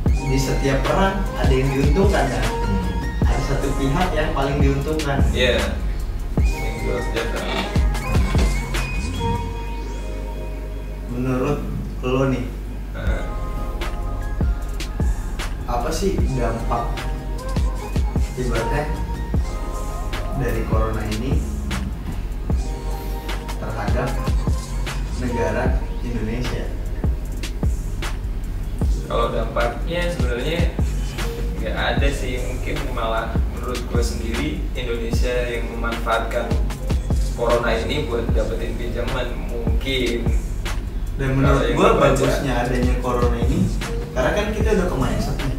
Speaker 1: di setiap perang ada yang diuntungkan kan. Ada satu pihak yang paling diuntungkan.
Speaker 2: Iya. Yang jual senjata.
Speaker 1: Menurut lo nih, apa sih dampak ibaratnya dari corona ini terhadap negara Indonesia?
Speaker 2: Kalau dampaknya sebenarnya nggak ada sih, mungkin malah menurut gue sendiri Indonesia yang memanfaatkan corona ini buat dapetin pinjaman mungkin.
Speaker 1: Dan menurut
Speaker 2: Kalau
Speaker 1: gue
Speaker 2: yang baca.
Speaker 1: bagusnya adanya corona ini karena kan kita udah ke mindset nih,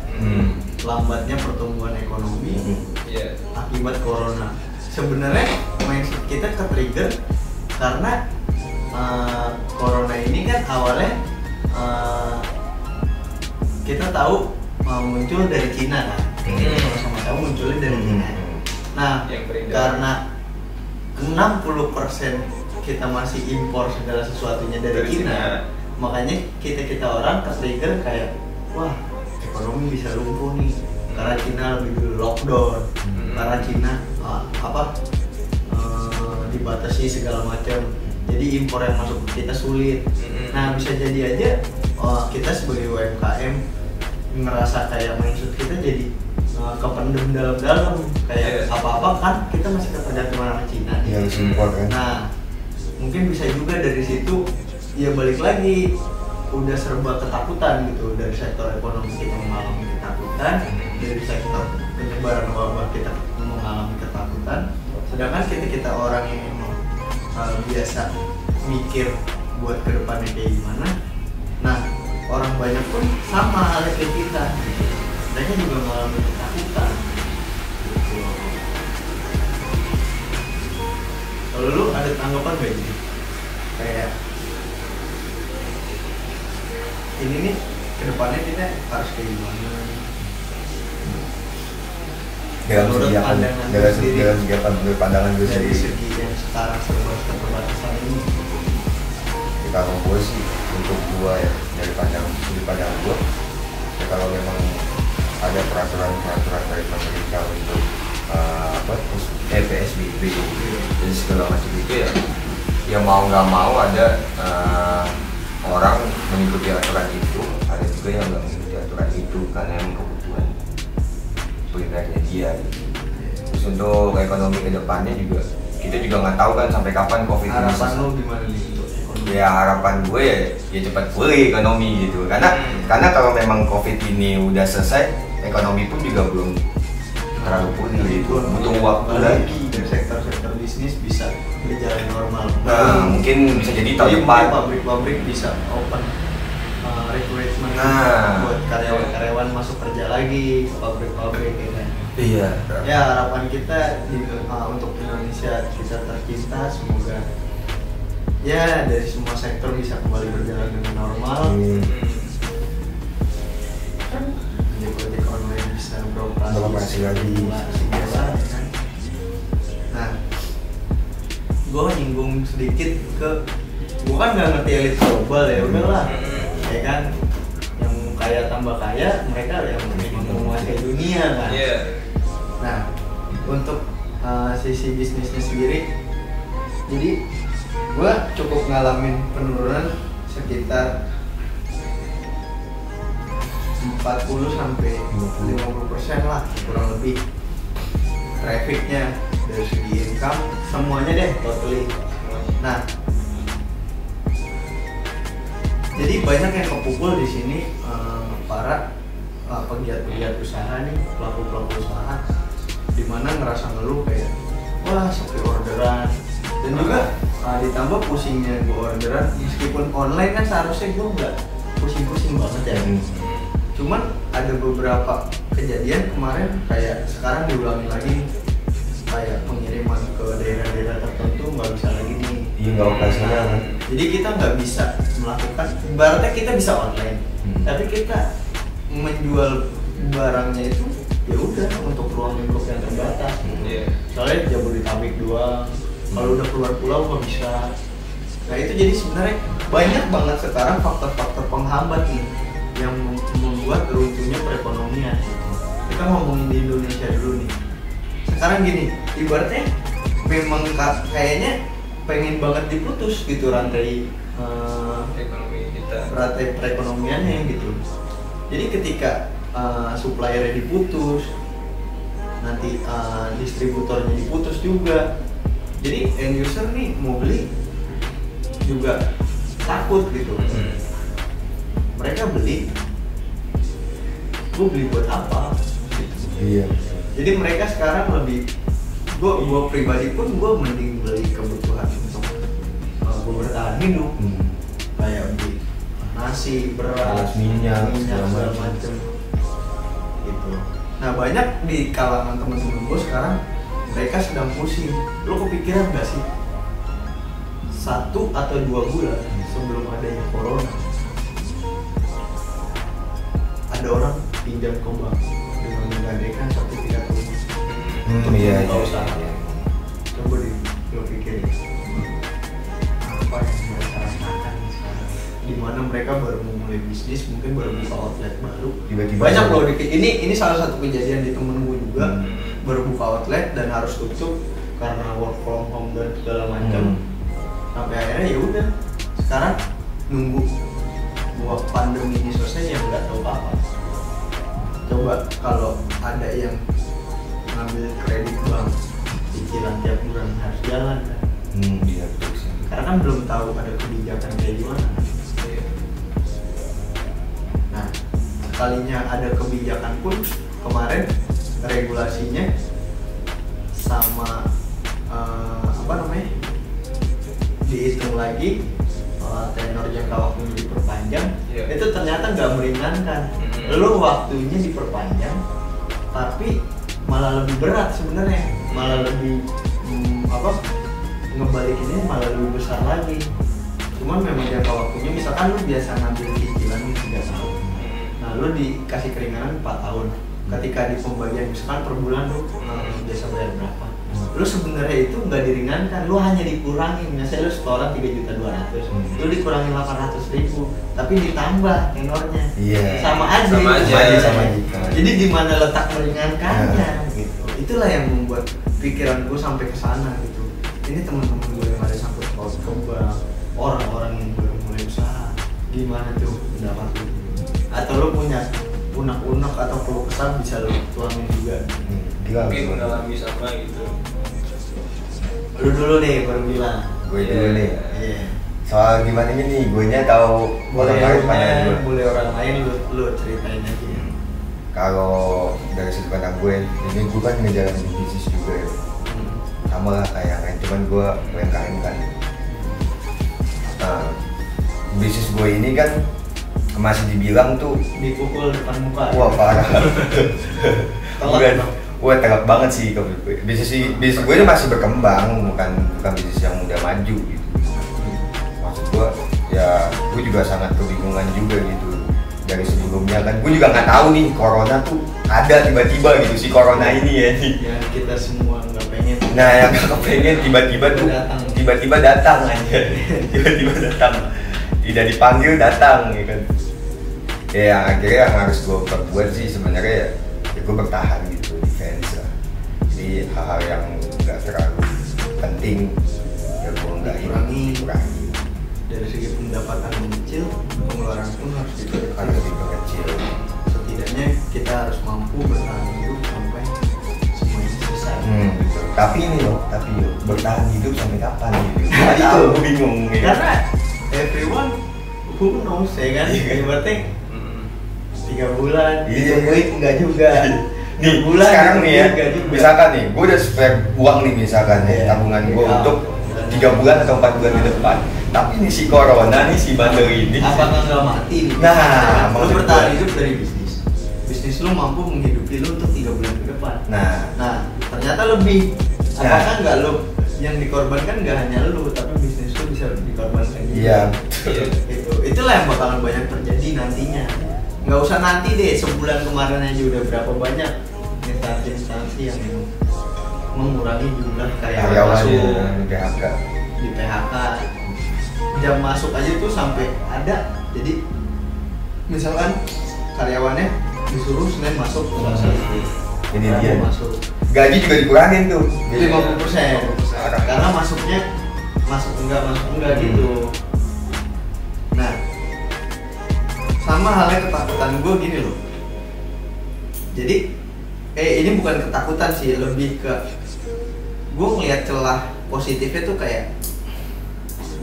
Speaker 1: lambatnya pertumbuhan ekonomi
Speaker 2: Iya.
Speaker 1: akibat corona. Sebenarnya mindset kita ke-trigger karena corona ini kan awalnya kita tahu muncul dari Cina kan, sama-sama tahu munculnya dari Cina. Nah,
Speaker 2: Yang beredar.
Speaker 1: karena 60% kita masih impor segala sesuatunya dari Cina, makanya kita orang ke-trigger kayak wah ekonomi bisa lumpuh nih karena Cina lebih dulu lockdown, karena Cina dibatasi segala macam, jadi impor yang masuk ke kita sulit. Nah bisa jadi aja kita sebagai UMKM ngerasa kayak mindset kita jadi kependem dalam-dalam kayak apa-apa kan kita masih ketergantungan sama Cina.
Speaker 3: Yang impor kan.
Speaker 1: Nah mungkin bisa juga dari situ ya balik lagi udah serba ketakutan gitu, dari sektor ekonomi kita mengalami ketakutan, dari sektor penyebaran wabah kita mengalami ketakutan, sedangkan kita orang yang memang biasa mikir buat kedepannya kayak gimana. Nah orang banyak pun sama halnya kayak kita, mereka juga mengalami ketakutan gitu. Kalau lu ada tanggapan gak ini? Kayak ini nih kedepannya kita harus kayak gimana?
Speaker 3: Menurut pandangan gue
Speaker 1: dari
Speaker 3: sendiri.
Speaker 1: segi yang sekarang serba keterbatasan ini.
Speaker 3: Kalau gue sih, untuk gue ya, dari pandangan gue ya, kalau memang ada peraturan dari pemerintah untuk PSBB dan segala macam itu ya mau nggak mau ada orang mengikuti aturan itu, ada juga yang nggak mengikuti aturan itu karena emang kebutuhan primernya dia. Terus untuk ekonomi kedepannya juga kita juga nggak tahu kan sampai kapan COVID ini
Speaker 1: Harapan
Speaker 3: selesai.
Speaker 1: lu gimana nih untuk ekonomi?
Speaker 3: Ya harapan gue ya cepat pulih ekonomi gitu, karena kalau memang COVID ini udah selesai, ekonomi pun juga belum terlalu pulih gitu, butuh waktu lagi.
Speaker 1: Dari sektor bisnis bisa berjalan normal.
Speaker 3: Nah mungkin bisa jadi tahun
Speaker 1: Jadi
Speaker 3: depan.
Speaker 1: mungkin pabrik-pabrik bisa open recruitment
Speaker 3: Nah.
Speaker 1: buat karyawan-karyawan masuk kerja lagi ke pabrik-pabrik ya kan.
Speaker 3: Iya.
Speaker 1: Ya harapan kita untuk Indonesia kita tercinta, semoga ya dari semua sektor bisa kembali berjalan dengan normal. Ojek online bisa
Speaker 3: Beroperasi lagi.
Speaker 1: biasa kan. Nah, gue nyinggung sedikit ke, gue kan nggak ngerti elit global ya, udahlah, ya kan, yang kaya tambah kaya, mereka yang menguasai dunia kan.
Speaker 2: Iya.
Speaker 1: Nah, untuk sisi bisnisnya sendiri, jadi gue cukup ngalamin penurunan sekitar 40 sampai 50% lah kurang lebih trafficnya, dari segi income semuanya deh totally. Nah, jadi banyak yang kepukul di sini para pegiat-pegiat usaha nih, pelaku-pelaku usaha, dimana ngerasa ngeluh kayak wah sepi orderan, dan juga ditambah pusingnya gue orderan, meskipun online kan seharusnya gue nggak pusing-pusing banget ya. Cuman ada beberapa kejadian kemarin kayak sekarang diulangi lagi nih, kayak pengiriman ke daerah-daerah tertentu nggak bisa lagi nih.
Speaker 3: Iya nggak operasional kan.
Speaker 1: Jadi kita nggak bisa melakukan, ibaratnya kita bisa online, tapi kita menjual barangnya itu ya udah untuk ruang lingkup yang terbatas.
Speaker 2: Iya.
Speaker 1: Soalnya Jabodetabek doang, kalau udah keluar pulau nggak bisa. Nah itu jadi sebenarnya banyak banget sekarang faktor-faktor penghambat nih yang membuat runtuhnya perekonomian. Kita ngomongin di Indonesia dulu nih. Sekarang gini, ibaratnya memang kayaknya pengen banget diputus gitu rantai
Speaker 2: Ekonomi kita.
Speaker 1: rantai perekonomiannya gitu. Jadi ketika suppliernya diputus, nanti distributornya diputus juga. Jadi end user nih mau beli juga takut gitu. Mereka beli gue beli buat apa?
Speaker 3: Iya.
Speaker 1: Jadi mereka sekarang lebih, gue pribadi pun gue mending beli kebutuhan untuk gue bertahan hidup, kayak beli nasi, beras,
Speaker 3: minyak
Speaker 1: segala macem gitu. Nah banyak di kalangan teman-teman gue sekarang mereka sedang pusing. Lo kepikiran gak sih 1 atau 2 bulan sebelum adanya corona ada orang pinjam ke bank dengan menggadaikan sertifikat rumah untuk
Speaker 3: Iya.
Speaker 1: membuka usaha. Coba deh lo pikirin apa yang mereka rasakan sekarang, dimana mereka baru memulai bisnis, mungkin baru buka outlet baru.
Speaker 3: Tiba-tiba
Speaker 1: Banyak loh ini salah satu kejadian di temen gue juga, baru buka outlet dan harus tutup karena work from home dan segala macam. Sampai akhirnya ya udah, sekarang nunggu buat pandemi ini selesai ya nggak tahu apa. Coba kalau ada yang ngambil kredit bank, cicilan tiap bulan harus jalan kan?
Speaker 3: Iya betul sih.
Speaker 1: Karena kan belum tahu ada kebijakan kayak gimana. Nah, sekalinya ada kebijakan pun kemarin regulasinya sama dihitung lagi tenor jangka waktunya diperpanjang, itu ternyata nggak meringankan. Lo waktunya diperpanjang, tapi malah lebih berat sebenarnya, malah lebih ngebalikinnya malah lebih besar lagi. Cuman memang jangka waktunya, misalkan lo biasa ngambil cicilan 3 tahun, nah lo dikasih keringanan 4 tahun. Ketika di pembagian misalkan per bulan lo biasa bayar berapa, lo sebenarnya itu nggak diringankan, lo hanya dikurangi. Misalnya lo setoran 3.200.000, lo dikurangin 800.000, tapi ditambah tenornya. Sama aja. Jadi di mana letak meringankannya gitu. Itulah yang membuat pikiran gue sampai ke sana gitu. Ini teman-teman gue yang ada sampai ke bank, orang-orang yang baru mulai usaha, gimana tuh pendapat lo? Atau lo punya unek-unek atau keluh kesah bisa lo tuangin juga?
Speaker 2: Mungkin mengalami sama gitu.
Speaker 1: Lu dulu deh baru bilang.
Speaker 3: Gue dulu nih.
Speaker 1: Iya.
Speaker 3: Soal gimana nih, gue nya tahu
Speaker 1: Boleh
Speaker 3: gue.
Speaker 1: orang lain lu ceritain aja.
Speaker 3: Kalau dari sudut pandang gue, ini gue kan ngejalanin bisnis juga ya. Sama lah kayak lain, cuman gue UMKM kan. Bisnis gue ini kan masih dibilang tuh
Speaker 1: dipukul depan muka.
Speaker 3: Wah parah. Wah tegak banget sih. Bisnis gue ini masih berkembang, bukan bisnis yang udah maju gitu. Maksud gue ya, gue juga sangat kebingungan juga gitu. Dari sebelumnya kan, gue juga nggak tahu nih corona tuh ada tiba-tiba gitu si corona ini ya.
Speaker 1: Ya kita semua nggak pengen.
Speaker 3: Nah yang nggak kepengen tiba-tiba tuh tiba-tiba datang aja. Tiba-tiba datang. Tidak dipanggil datang ya kan. Ya akhirnya yang harus gue perbuat sih sebenarnya ya gue bertahan gitu, defense lah. Jadi hal-hal yang nggak terlalu penting ya gue nggak kurangi.
Speaker 1: Dari segi pendapatan kecil, pengeluaran pun harus
Speaker 3: diperkecil.
Speaker 1: Setidaknya kita harus mampu bertahan hidup sampai semuanya selesai.
Speaker 3: Tapi bertahan hidup sampai kapan gitu? Nggak tahu, gue bingung.
Speaker 1: Karena everyone who knows ya kan, berarti 3 bulan, 3 week enggak juga.
Speaker 3: Nih, bulan, sekarang nih ya, misalkan nih, gue udah spare uang nih misalkan nih, tabungan gue untuk 3 bulan atau 4 bulan ke depan. Tapi nih si corona nih, si bandel ini
Speaker 1: apakah nggak mati nih?
Speaker 3: Nah,
Speaker 1: lu bertahan hidup dari bisnis lu mampu menghidupi lu untuk 3 bulan ke depan. Nah ternyata lebih. Apakah nggak lu yang dikorbankan nggak hanya lu, tapi bisnis lu bisa dikorbankan juga.
Speaker 3: Iya.
Speaker 1: Itulah yang bakalan banyak terjadi nantinya. Nggak usah nanti deh, sebulan kemarin aja udah berapa banyak instansi yang mengurangi jumlah karyawan masuk di PHK. Jam masuk aja tuh sampai ada. Jadi misalkan karyawannya disuruh Senin masuk, Selasa
Speaker 3: ini dia
Speaker 1: masuk.
Speaker 3: Gaji juga dikurangin tuh
Speaker 1: 50%. Karena masuknya masuk enggak gitu. Nah, sama halnya ketakutan gue gini loh. Jadi ini bukan ketakutan sih, lebih ke gue ngeliat celah positifnya tuh kayak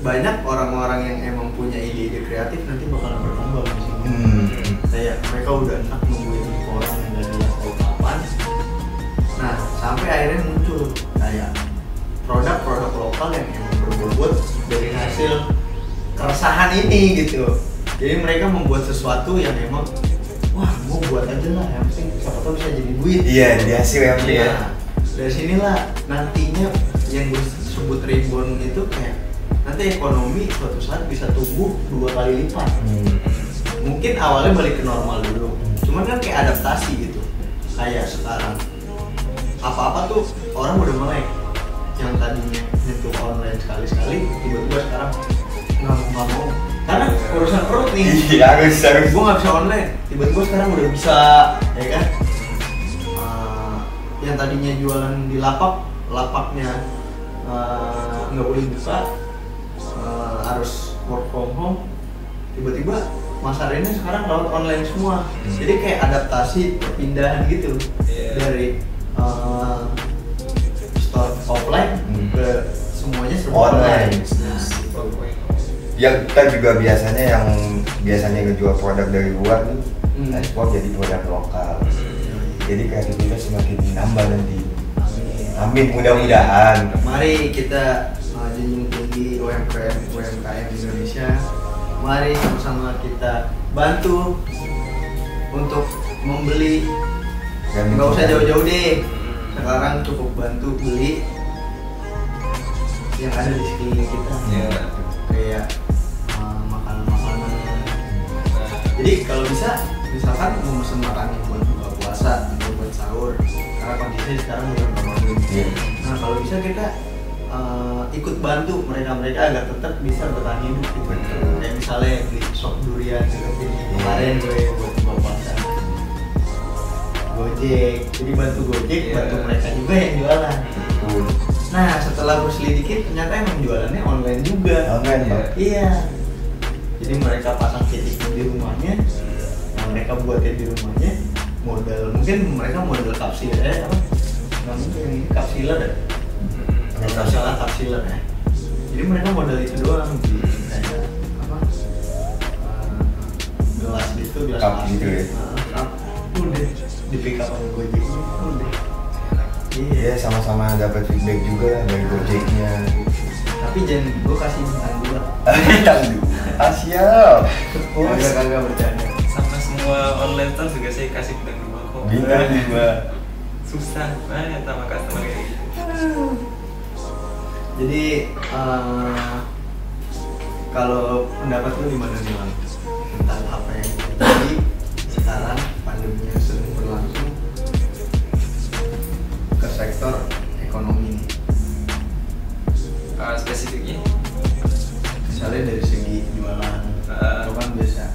Speaker 1: banyak orang-orang yang emang punya ide-ide kreatif nanti bakalan berkembang di sini. Kayak mereka udah enak nungguin kayak produk-produk lokal yang emang berbobot dari hasil keresahan ini gitu. Jadi mereka membuat sesuatu yang emang wah mau buat aja lah, yang penting siapa tahu bisa jadi duit.
Speaker 3: Iya, di hasil yang penting ya.
Speaker 1: Nah, dari sinilah nantinya yang gue sebut rebound itu kayak nanti ekonomi suatu saat bisa tumbuh 2 kali lipat. Mungkin awalnya balik ke normal dulu, cuman kan kayak adaptasi gitu. Kayak sekarang apa-apa tuh orang udah mulai yang tadinya nyentuh online sekali-sekali tiba-tiba sekarang nggak mau karena urusan perut nih.
Speaker 3: Iya, harus
Speaker 1: Gue nggak bisa online, tiba-tiba sekarang udah bisa, ya kan? Yang tadinya jualan di lapaknya nggak boleh buka, harus work from home, tiba-tiba masarannya sekarang lewat online semua. Jadi kayak adaptasi perpindahan gitu dari store offline ke semuanya serba online. Nah,
Speaker 3: yang kita juga biasanya ngejual produk dari luar nih, ekspor jadi produk lokal. Jadi kreativitas semakin nambah nanti. Amin, mudah-mudahan.
Speaker 1: Mari kita junjung tinggi UMKM Indonesia. Mari sama-sama kita bantu untuk membeli. Nggak usah jauh-jauh deh. Sekarang cukup bantu beli yang ada di sekeliling kita. Kayak makanan-makanan. Jadi kalau bisa, misalkan mau pesen makanan buat buka puasa atau buat sahur, karena kondisinya sekarang udah Ramadan. Nah kalau bisa kita ikut bantu mereka agar tetap bisa bertahan hidup gitu. Kayak misalnya beli sop durian gitu. Kemarin gue buat buka puasa Gojek, jadi bantu Gojek, bantu mereka juga yang jualan. Nah setelah gue selidikin ternyata emang jualannya online juga.
Speaker 3: Online Pak?
Speaker 1: Iya. Jadi mereka pasang titiknya di rumahnya, mereka buatnya di rumahnya, mungkin mereka model kapsil apa? Namanya yang ini kapsiler ya? Kapsiler ya. Jadi mereka model itu doang di kayak apa? Gelas gitu, gelas
Speaker 3: Cup gitu ya?
Speaker 1: Udah di pick up sama Gojeknya, udah.
Speaker 3: Iya, sama-sama dapat feedback juga dari Gojeknya.
Speaker 1: Tapi jangan gue kasih bintang 2.
Speaker 3: Siap.
Speaker 1: Kagak bercanda.
Speaker 2: Sama semua online store juga saya kasih bintang 2 kok.
Speaker 3: Bintang 2.
Speaker 2: Susah banget sama customer kayak gitu.
Speaker 1: Jadi kalau pendapat lu gimana nih Bang? Tentang apa yang terjadi sekarang pandemi yang sedang berlangsung ke sektor ekonomi ini?
Speaker 2: Spesifiknya?
Speaker 1: Misalnya dari segi jualan, lo kan biasa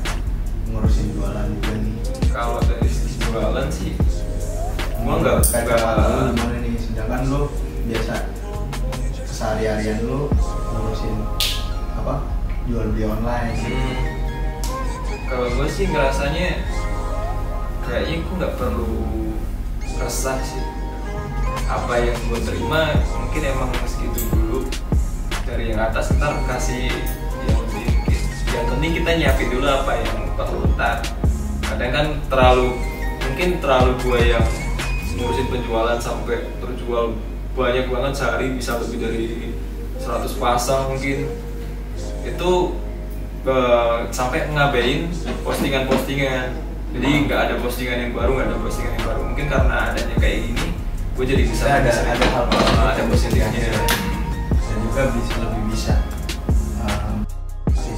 Speaker 1: ngurusin jualan juga nih.
Speaker 2: Kalau dari sisi jualan sih, gua nggak
Speaker 1: lu gimana nih? Sedangkan lo biasa keseharian lo ngurusin apa? Jual beli online.
Speaker 2: Kalau gue sih ngerasanya kayaknya gue nggak perlu resah sih. Apa yang gue terima mungkin emang segitu dulu, dari yang atas ntar kasih yang lebih dikit. Yang penting kita nyiapin dulu apa yang perlu ntar. Kadang kan mungkin terlalu gue yang ngurusin penjualan sampai terjual banyak banget sehari, bisa lebih dari 100 pasang mungkin. Itu sampai ngabain postingan-postingan. Jadi nggak ada postingan yang baru, mungkin karena adanya kayak gini gue jadi bisa
Speaker 1: ada hal
Speaker 2: ada positifnya
Speaker 1: dan juga bisa lebih bisa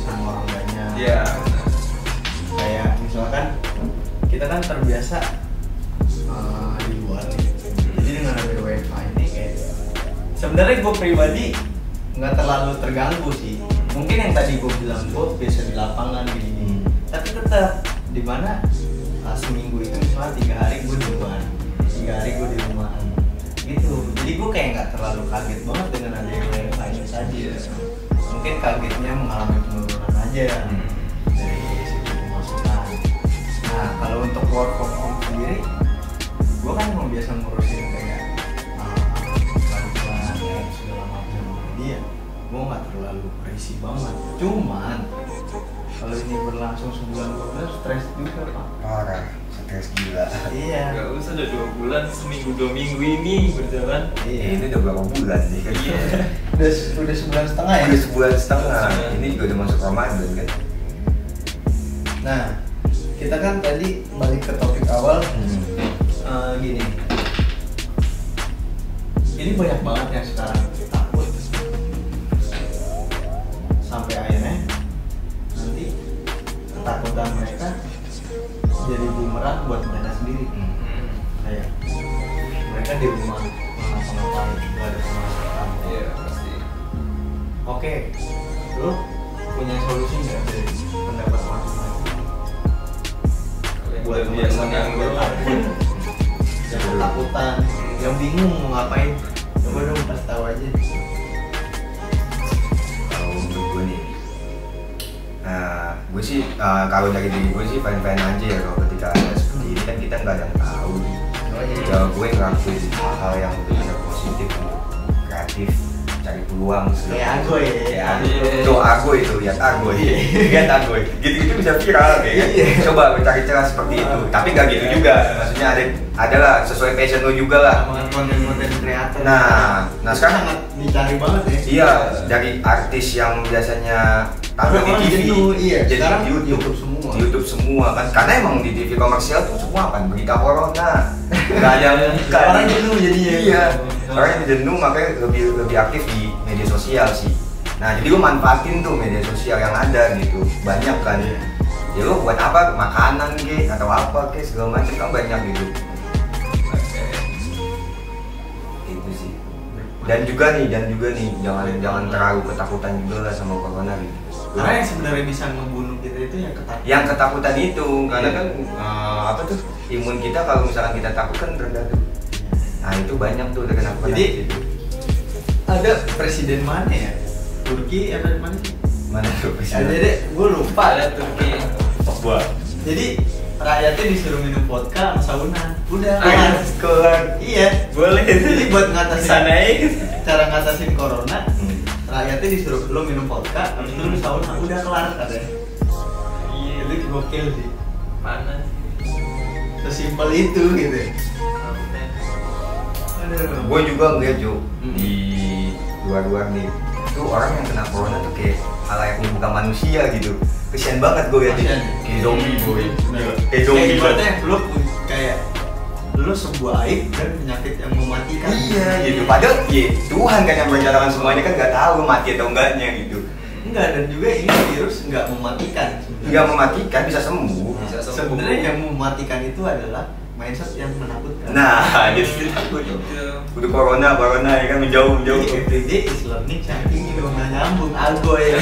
Speaker 1: sama orang banyak.
Speaker 2: Iya.
Speaker 1: Kayak misalkan kita kan terbiasa di luar nih, jadi dengan ada WFH ini kayak sebenarnya gue pribadi nggak terlalu terganggu sih. Mungkin yang tadi gue bilang gue biasa di lapangan gini, tapi tetap di mana seminggu itu misalnya 3 hari gue di rumah, 3 hari gue di rumah gitu. Jadi gue kayak nggak terlalu kaget banget dengan ada yang lain saja. Mungkin kagetnya mengalami penurunan aja dari segi pemasukan. Nah kalau untuk work from home sendiri, gue kan mau biasa ngurusin kayak iklan segala macam media, gue nggak terlalu risih banget. Cuman kalau ini berlangsung sebulan 2 bulan stres juga Pak.
Speaker 3: Parah. stres gila.
Speaker 1: Iya.
Speaker 2: Gak usah udah 2 bulan, seminggu 2 minggu ini berjalan.
Speaker 3: Ini udah berapa bulan nih kan?
Speaker 2: Iya.
Speaker 1: Udah sebulan setengah ya.
Speaker 3: Udah sebulan setengah. Ini juga udah masuk Ramadan kan?
Speaker 1: Nah, kita kan tadi balik ke topik awal. Gini, ini banyak banget yang sekarang takut sampai akhirnya nanti ketakutan mereka jadi bumerang buat mereka sendiri. Kayak mereka di rumah ngapa-ngapain, nggak ada pemasukan.
Speaker 2: Iya pasti.
Speaker 1: Oke, lu punya solusi nggak dari pendapat masing-masing buat
Speaker 2: biasa
Speaker 1: teman-teman yang
Speaker 2: nganggur.
Speaker 1: takut, yang ketakutan, yang bingung mau ngapain? Coba dong kasih tahu aja.
Speaker 3: Kalau menurut gue nih, gue sih kalau dari diri gue sih fine-fine aja ya kalau ketika ada seperti ini kan kita nggak ada yang tahu. Ya gue ngelakuin hal-hal yang benar positif, kreatif, cari peluang.
Speaker 1: Kayak Agoy ya.
Speaker 3: Tuh Agoy itu, lihat Agoy, lihat Agoy. Gitu-gitu bisa viral kayak kan. Coba cari celah seperti itu. Tapi nggak gitu juga. Maksudnya adalah sesuai passion lo juga lah.
Speaker 1: Sama konten-konten kreator.
Speaker 3: Nah sekarang
Speaker 1: sangat dicari banget ya.
Speaker 3: iya, dari artis yang biasanya tampil di
Speaker 1: Orang
Speaker 3: TV,
Speaker 1: jenuh, iya.
Speaker 3: jadi
Speaker 1: Sekarang
Speaker 3: di YouTube
Speaker 1: semua.
Speaker 3: Di YouTube semua kan, karena emang di TV komersial tuh semua kan berita corona, nggak ada yang bukan.
Speaker 1: Orang jenuh jadinya.
Speaker 3: Iya, orang yang jenuh makanya lebih aktif di media sosial sih. Nah jadi lu manfaatin tuh media sosial yang ada gitu, banyak kan. Ya lu buat apa, makanan ke atau apa ke segala macam kan banyak gitu. Itu sih. Dan juga nih jangan terlalu ketakutan juga lah sama corona gitu.
Speaker 1: Karena yang sebenarnya bisa ngebunuh kita itu yang ketakutan.
Speaker 3: Yang ketakutan itu karena kan apa tuh imun kita kalau misalkan kita takut kan rendah tuh. Nah itu banyak tuh kenapa.
Speaker 1: Jadi ada presiden mana ya? Turki apa mana sih?
Speaker 3: mana tuh
Speaker 1: Ada
Speaker 3: presiden?
Speaker 1: deh, gue lupa.
Speaker 2: Ada Turki.
Speaker 3: Wah.
Speaker 1: Jadi rakyatnya disuruh minum vodka sama sauna. Udah.
Speaker 3: Kelar.
Speaker 1: Iya.
Speaker 2: Boleh.
Speaker 1: Jadi buat ngatasin
Speaker 2: Sana
Speaker 1: cara ngatasin corona, rakyatnya disuruh lo minum vodka, habis itu lo sauna, udah kelar katanya.
Speaker 2: Iya.
Speaker 1: Itu gokil sih.
Speaker 2: Panas.
Speaker 1: Sesimpel itu gitu. Aduh.
Speaker 3: Gue juga ngeliat Jo
Speaker 1: Hmm.
Speaker 3: di luar-luar nih itu orang yang kena corona tuh kayak halayak yang bukan manusia gitu. Kesian banget gue liat dia.
Speaker 1: Kasian.
Speaker 3: Kayak zombie boy.
Speaker 1: Bener.
Speaker 3: Kayak zombie
Speaker 1: ibaratnya
Speaker 3: banget.
Speaker 1: lo kayak lo sebuah aib dan penyakit yang mematikan.
Speaker 3: Iya gitu. Padahal ya Tuhan kan yang merencanakan semuanya kan nggak tahu mati atau enggaknya gitu.
Speaker 1: Enggak, dan juga ini virus nggak mematikan sebenarnya.
Speaker 3: Nggak mematikan bisa sembuh.
Speaker 2: Bisa sembuh.
Speaker 1: Sebenarnya yang mematikan itu adalah mindset yang menakutkan.
Speaker 3: Nah jadi takut Jo.
Speaker 2: Itu.
Speaker 3: Udah corona ya kan menjauh.
Speaker 1: Jadi everyday is learning something new. Nggak nyambung Agoy.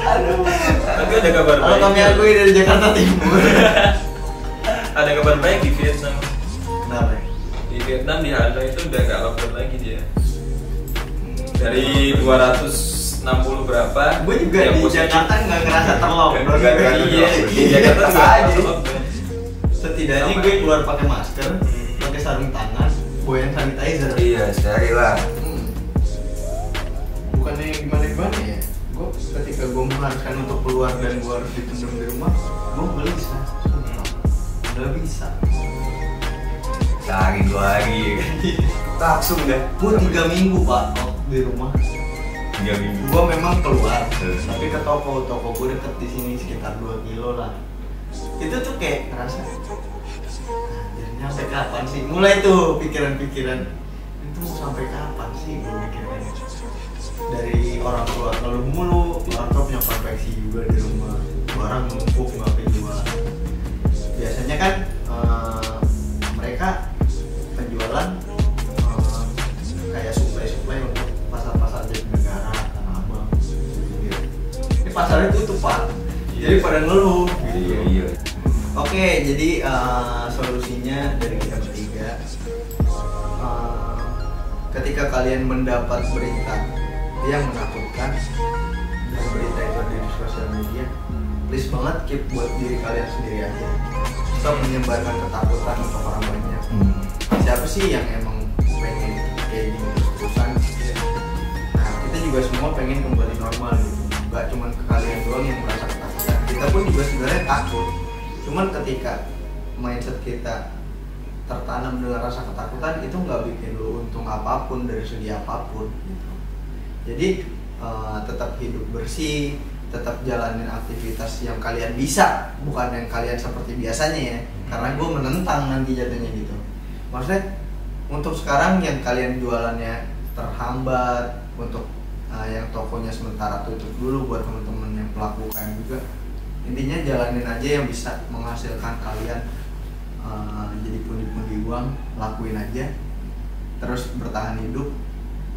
Speaker 1: Aduh.
Speaker 2: Tapi ada kabar
Speaker 1: Kalau
Speaker 2: baik.
Speaker 1: kami Agoy dari Jakarta Timur.
Speaker 2: Ada kabar baik di Vietnam.
Speaker 1: Kenapa?
Speaker 2: Di Vietnam di Hanoi itu udah nggak lockdown lagi dia. Dari 260 berapa?
Speaker 1: Gue juga
Speaker 2: yang
Speaker 1: di
Speaker 2: positif.
Speaker 1: Jakarta nggak ngerasa terlockdown.
Speaker 3: Nggak ngerasa
Speaker 2: Iya, di
Speaker 3: Iya,
Speaker 2: Jakarta
Speaker 3: tetap
Speaker 2: nggak
Speaker 3: aja.
Speaker 2: lockdown.
Speaker 1: Setidaknya gue keluar pakai masker, pakai sarung tangan, bawa hand sanitizer.
Speaker 3: Iya steril lah.
Speaker 1: Bukannya gimana ya, gue ketika gue mengharuskan untuk keluar dan gue harus dipendam di rumah, gue gelisah. Nggak bisa.
Speaker 3: Sehari 2 hari ya kan. Langsung dah.
Speaker 1: Gue 3 minggu pak di rumah.
Speaker 3: 3 minggu.
Speaker 1: Gue memang keluar,
Speaker 3: Hmm.
Speaker 1: tapi ke toko gue deket di sini sekitar 2 kilo lah. Itu tuh kayak ngerasa, anjir sampai kapan sih? Mulai tuh pikiran-pikiran itu mau sampai kapan sih gue mikirnya. Dari orang tua ngeluh mulu, orang tua punya konveksi juga di rumah, barang numpuk nggak kejual. Biasanya kan mereka penjualan kayak suplai untuk pasar-pasar Jatinegara, Tanah Abang, gitu. Ini pasarnya tutup pak, jadi pada ngeluh.
Speaker 3: Iya iya.
Speaker 1: Oke, jadi solusinya dari kita bertiga, ketika kalian mendapat berita yang menakutkan dan berita itu ada di sosial media, please banget keep buat diri kalian sendiri aja. Stop menyebarkan ketakutan untuk orang banyak. Siapa sih yang emang pengen kayak gini terus-terusan? Nah, kita juga semua pengen kembali normal gitu. Gak cuma ke kalian doang yang merasa ketakutan. Kita pun juga sebenarnya takut. Cuman ketika mindset kita tertanam dengan rasa ketakutan, itu nggak bikin lo untung apapun dari segi apapun gitu. Jadi tetap hidup bersih, tetap jalanin aktivitas yang kalian bisa, bukan yang kalian seperti biasanya ya. Karena gue menentang nanti jatuhnya gitu. Maksudnya untuk sekarang yang kalian jualannya terhambat, untuk yang tokonya sementara tutup dulu buat teman-teman yang pelaku UKM juga, intinya jalanin aja yang bisa menghasilkan kalian jadi pundi-pundi uang, lakuin aja, terus bertahan hidup.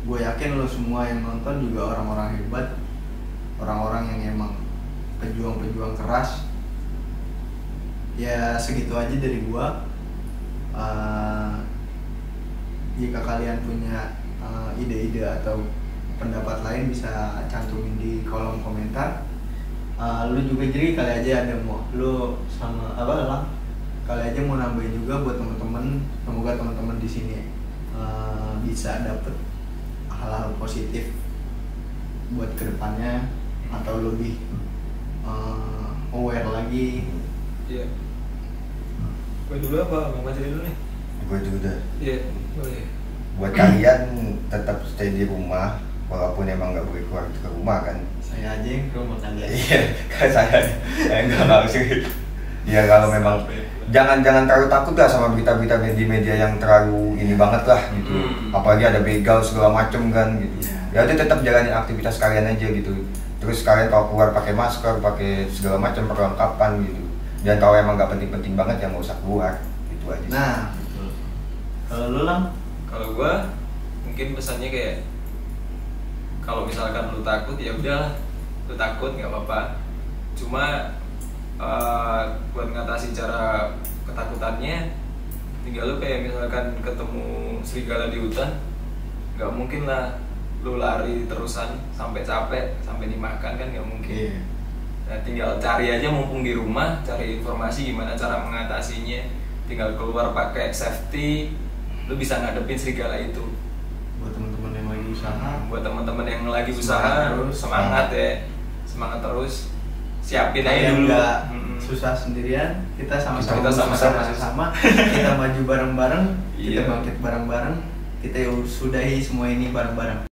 Speaker 1: Gue yakin lo semua yang nonton juga orang-orang hebat, orang-orang yang emang pejuang-pejuang keras. Ya segitu aja dari gue. Jika kalian punya ide-ide atau pendapat lain bisa cantumin di kolom komentar. Lu juga jadi kali aja ada mau lu sama apa lah, kali aja mau nambahin juga buat teman-teman. Semoga teman-teman di sini bisa dapet hal-hal positif buat kedepannya, atau lebih aware lagi.
Speaker 2: Iya. Gue dulu apa? Bang Fajri dulu nih?
Speaker 3: Gue dulu dah.
Speaker 2: Iya, boleh.
Speaker 3: Buat kalian tetap stay di rumah, walaupun emang nggak boleh keluar ke rumah kan.
Speaker 1: Saya aja yang ke rumah kalian.
Speaker 3: Iya, kan saya nggak langsung. Ya kalau memang jangan terlalu takut lah sama berita-berita di media yang terlalu ini banget lah gitu. Apalagi ada begal segala macem kan gitu. Ya udah tetap jalanin aktivitas kalian aja gitu. Terus kalian kalau keluar pakai masker, pakai segala macam perlengkapan gitu. Dan kalau emang nggak penting-penting banget ya nggak usah keluar, gitu aja.
Speaker 1: Nah, betul. Kalau lu Lang?
Speaker 2: Kalau gue mungkin pesannya kayak, kalau misalkan lu takut ya udah, lu takut nggak apa-apa. Cuma buat ngatasi cara ketakutannya, tinggal lu kayak misalkan ketemu serigala di hutan, nggak mungkin lah lu lari terusan sampai capek sampai dimakan, kan nggak mungkin. Nah, tinggal cari aja mumpung di rumah, cari informasi gimana cara mengatasinya. Tinggal keluar pakai safety, lu bisa ngadepin serigala itu.
Speaker 1: Buat teman-teman yang lagi usaha,
Speaker 2: Buat teman-teman yang lagi usaha, semangat ya, semangat terus. Siapin aja dulu.
Speaker 1: Nggak susah sendirian, kita sama-sama
Speaker 2: Kita sama-sama.
Speaker 1: Kita maju bareng-bareng, kita
Speaker 2: Iya.
Speaker 1: bangkit bareng-bareng, kita sudahi semua ini bareng-bareng.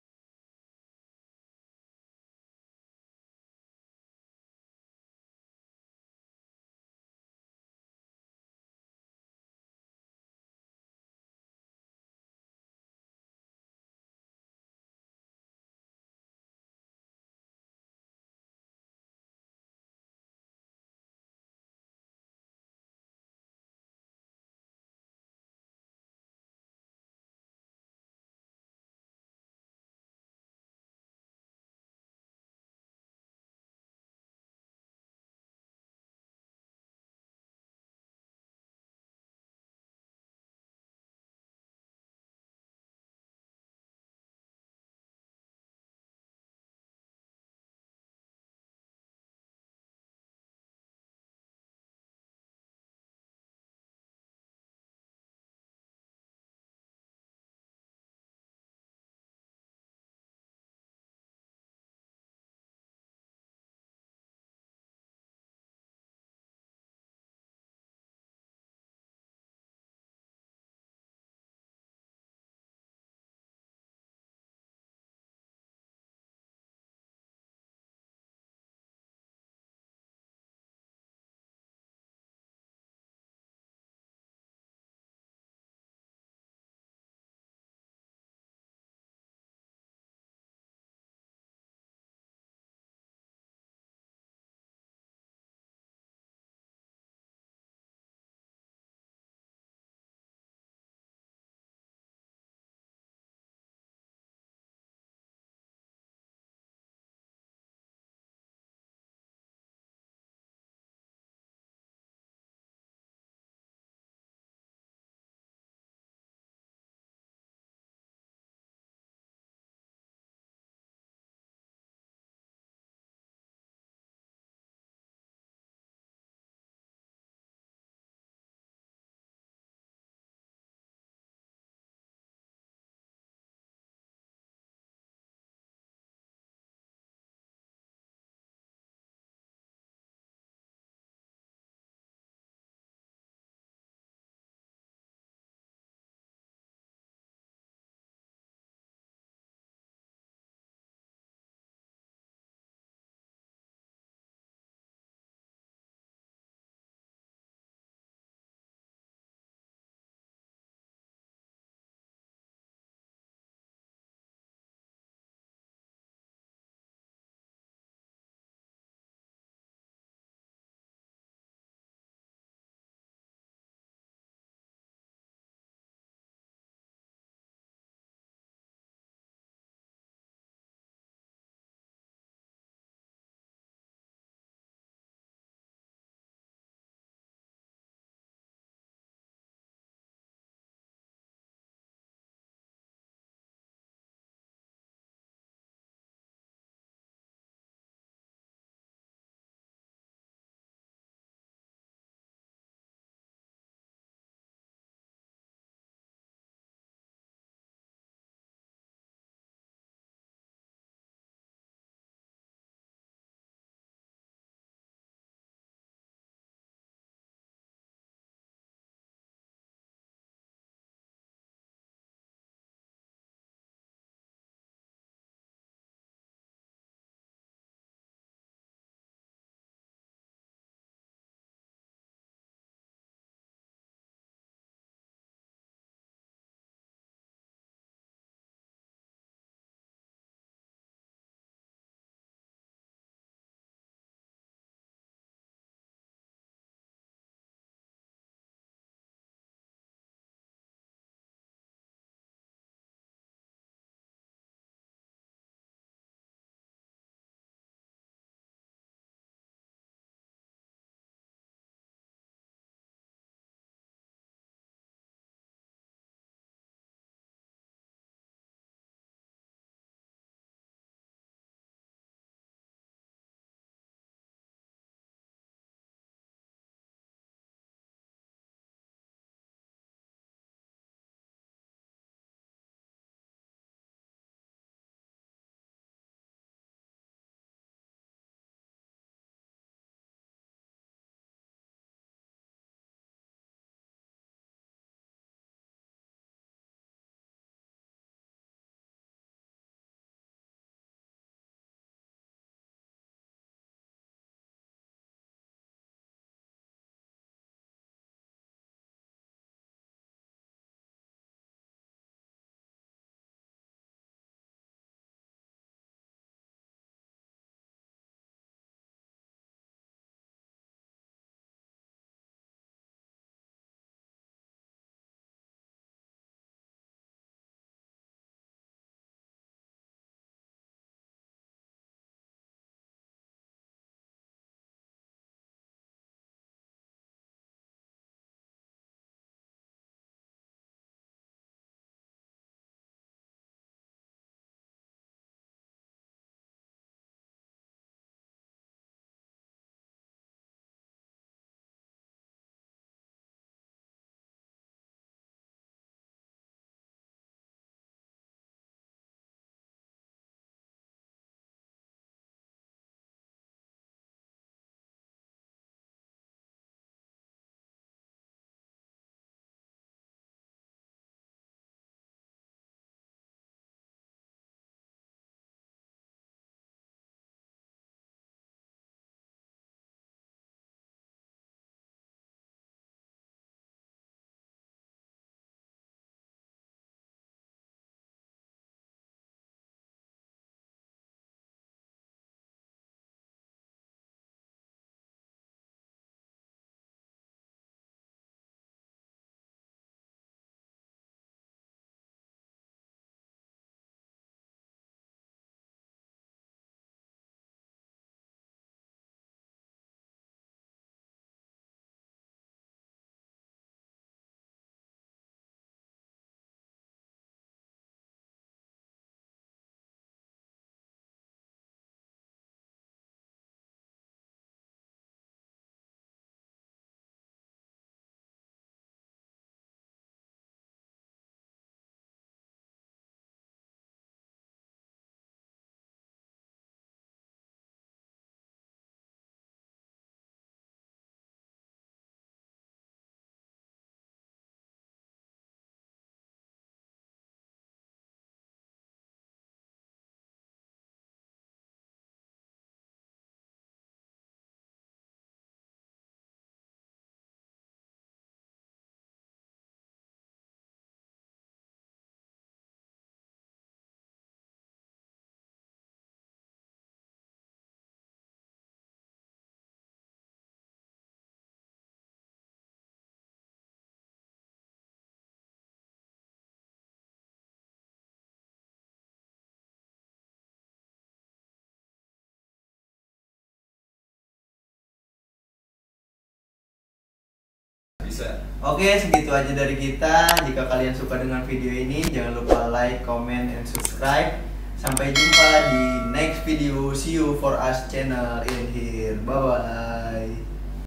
Speaker 2: bisa.
Speaker 1: Oke, segitu aja dari kita. Jika kalian suka dengan video ini, jangan lupa like, comment, and subscribe. Sampai jumpa di next video. See you for us channel in here. Bye bye.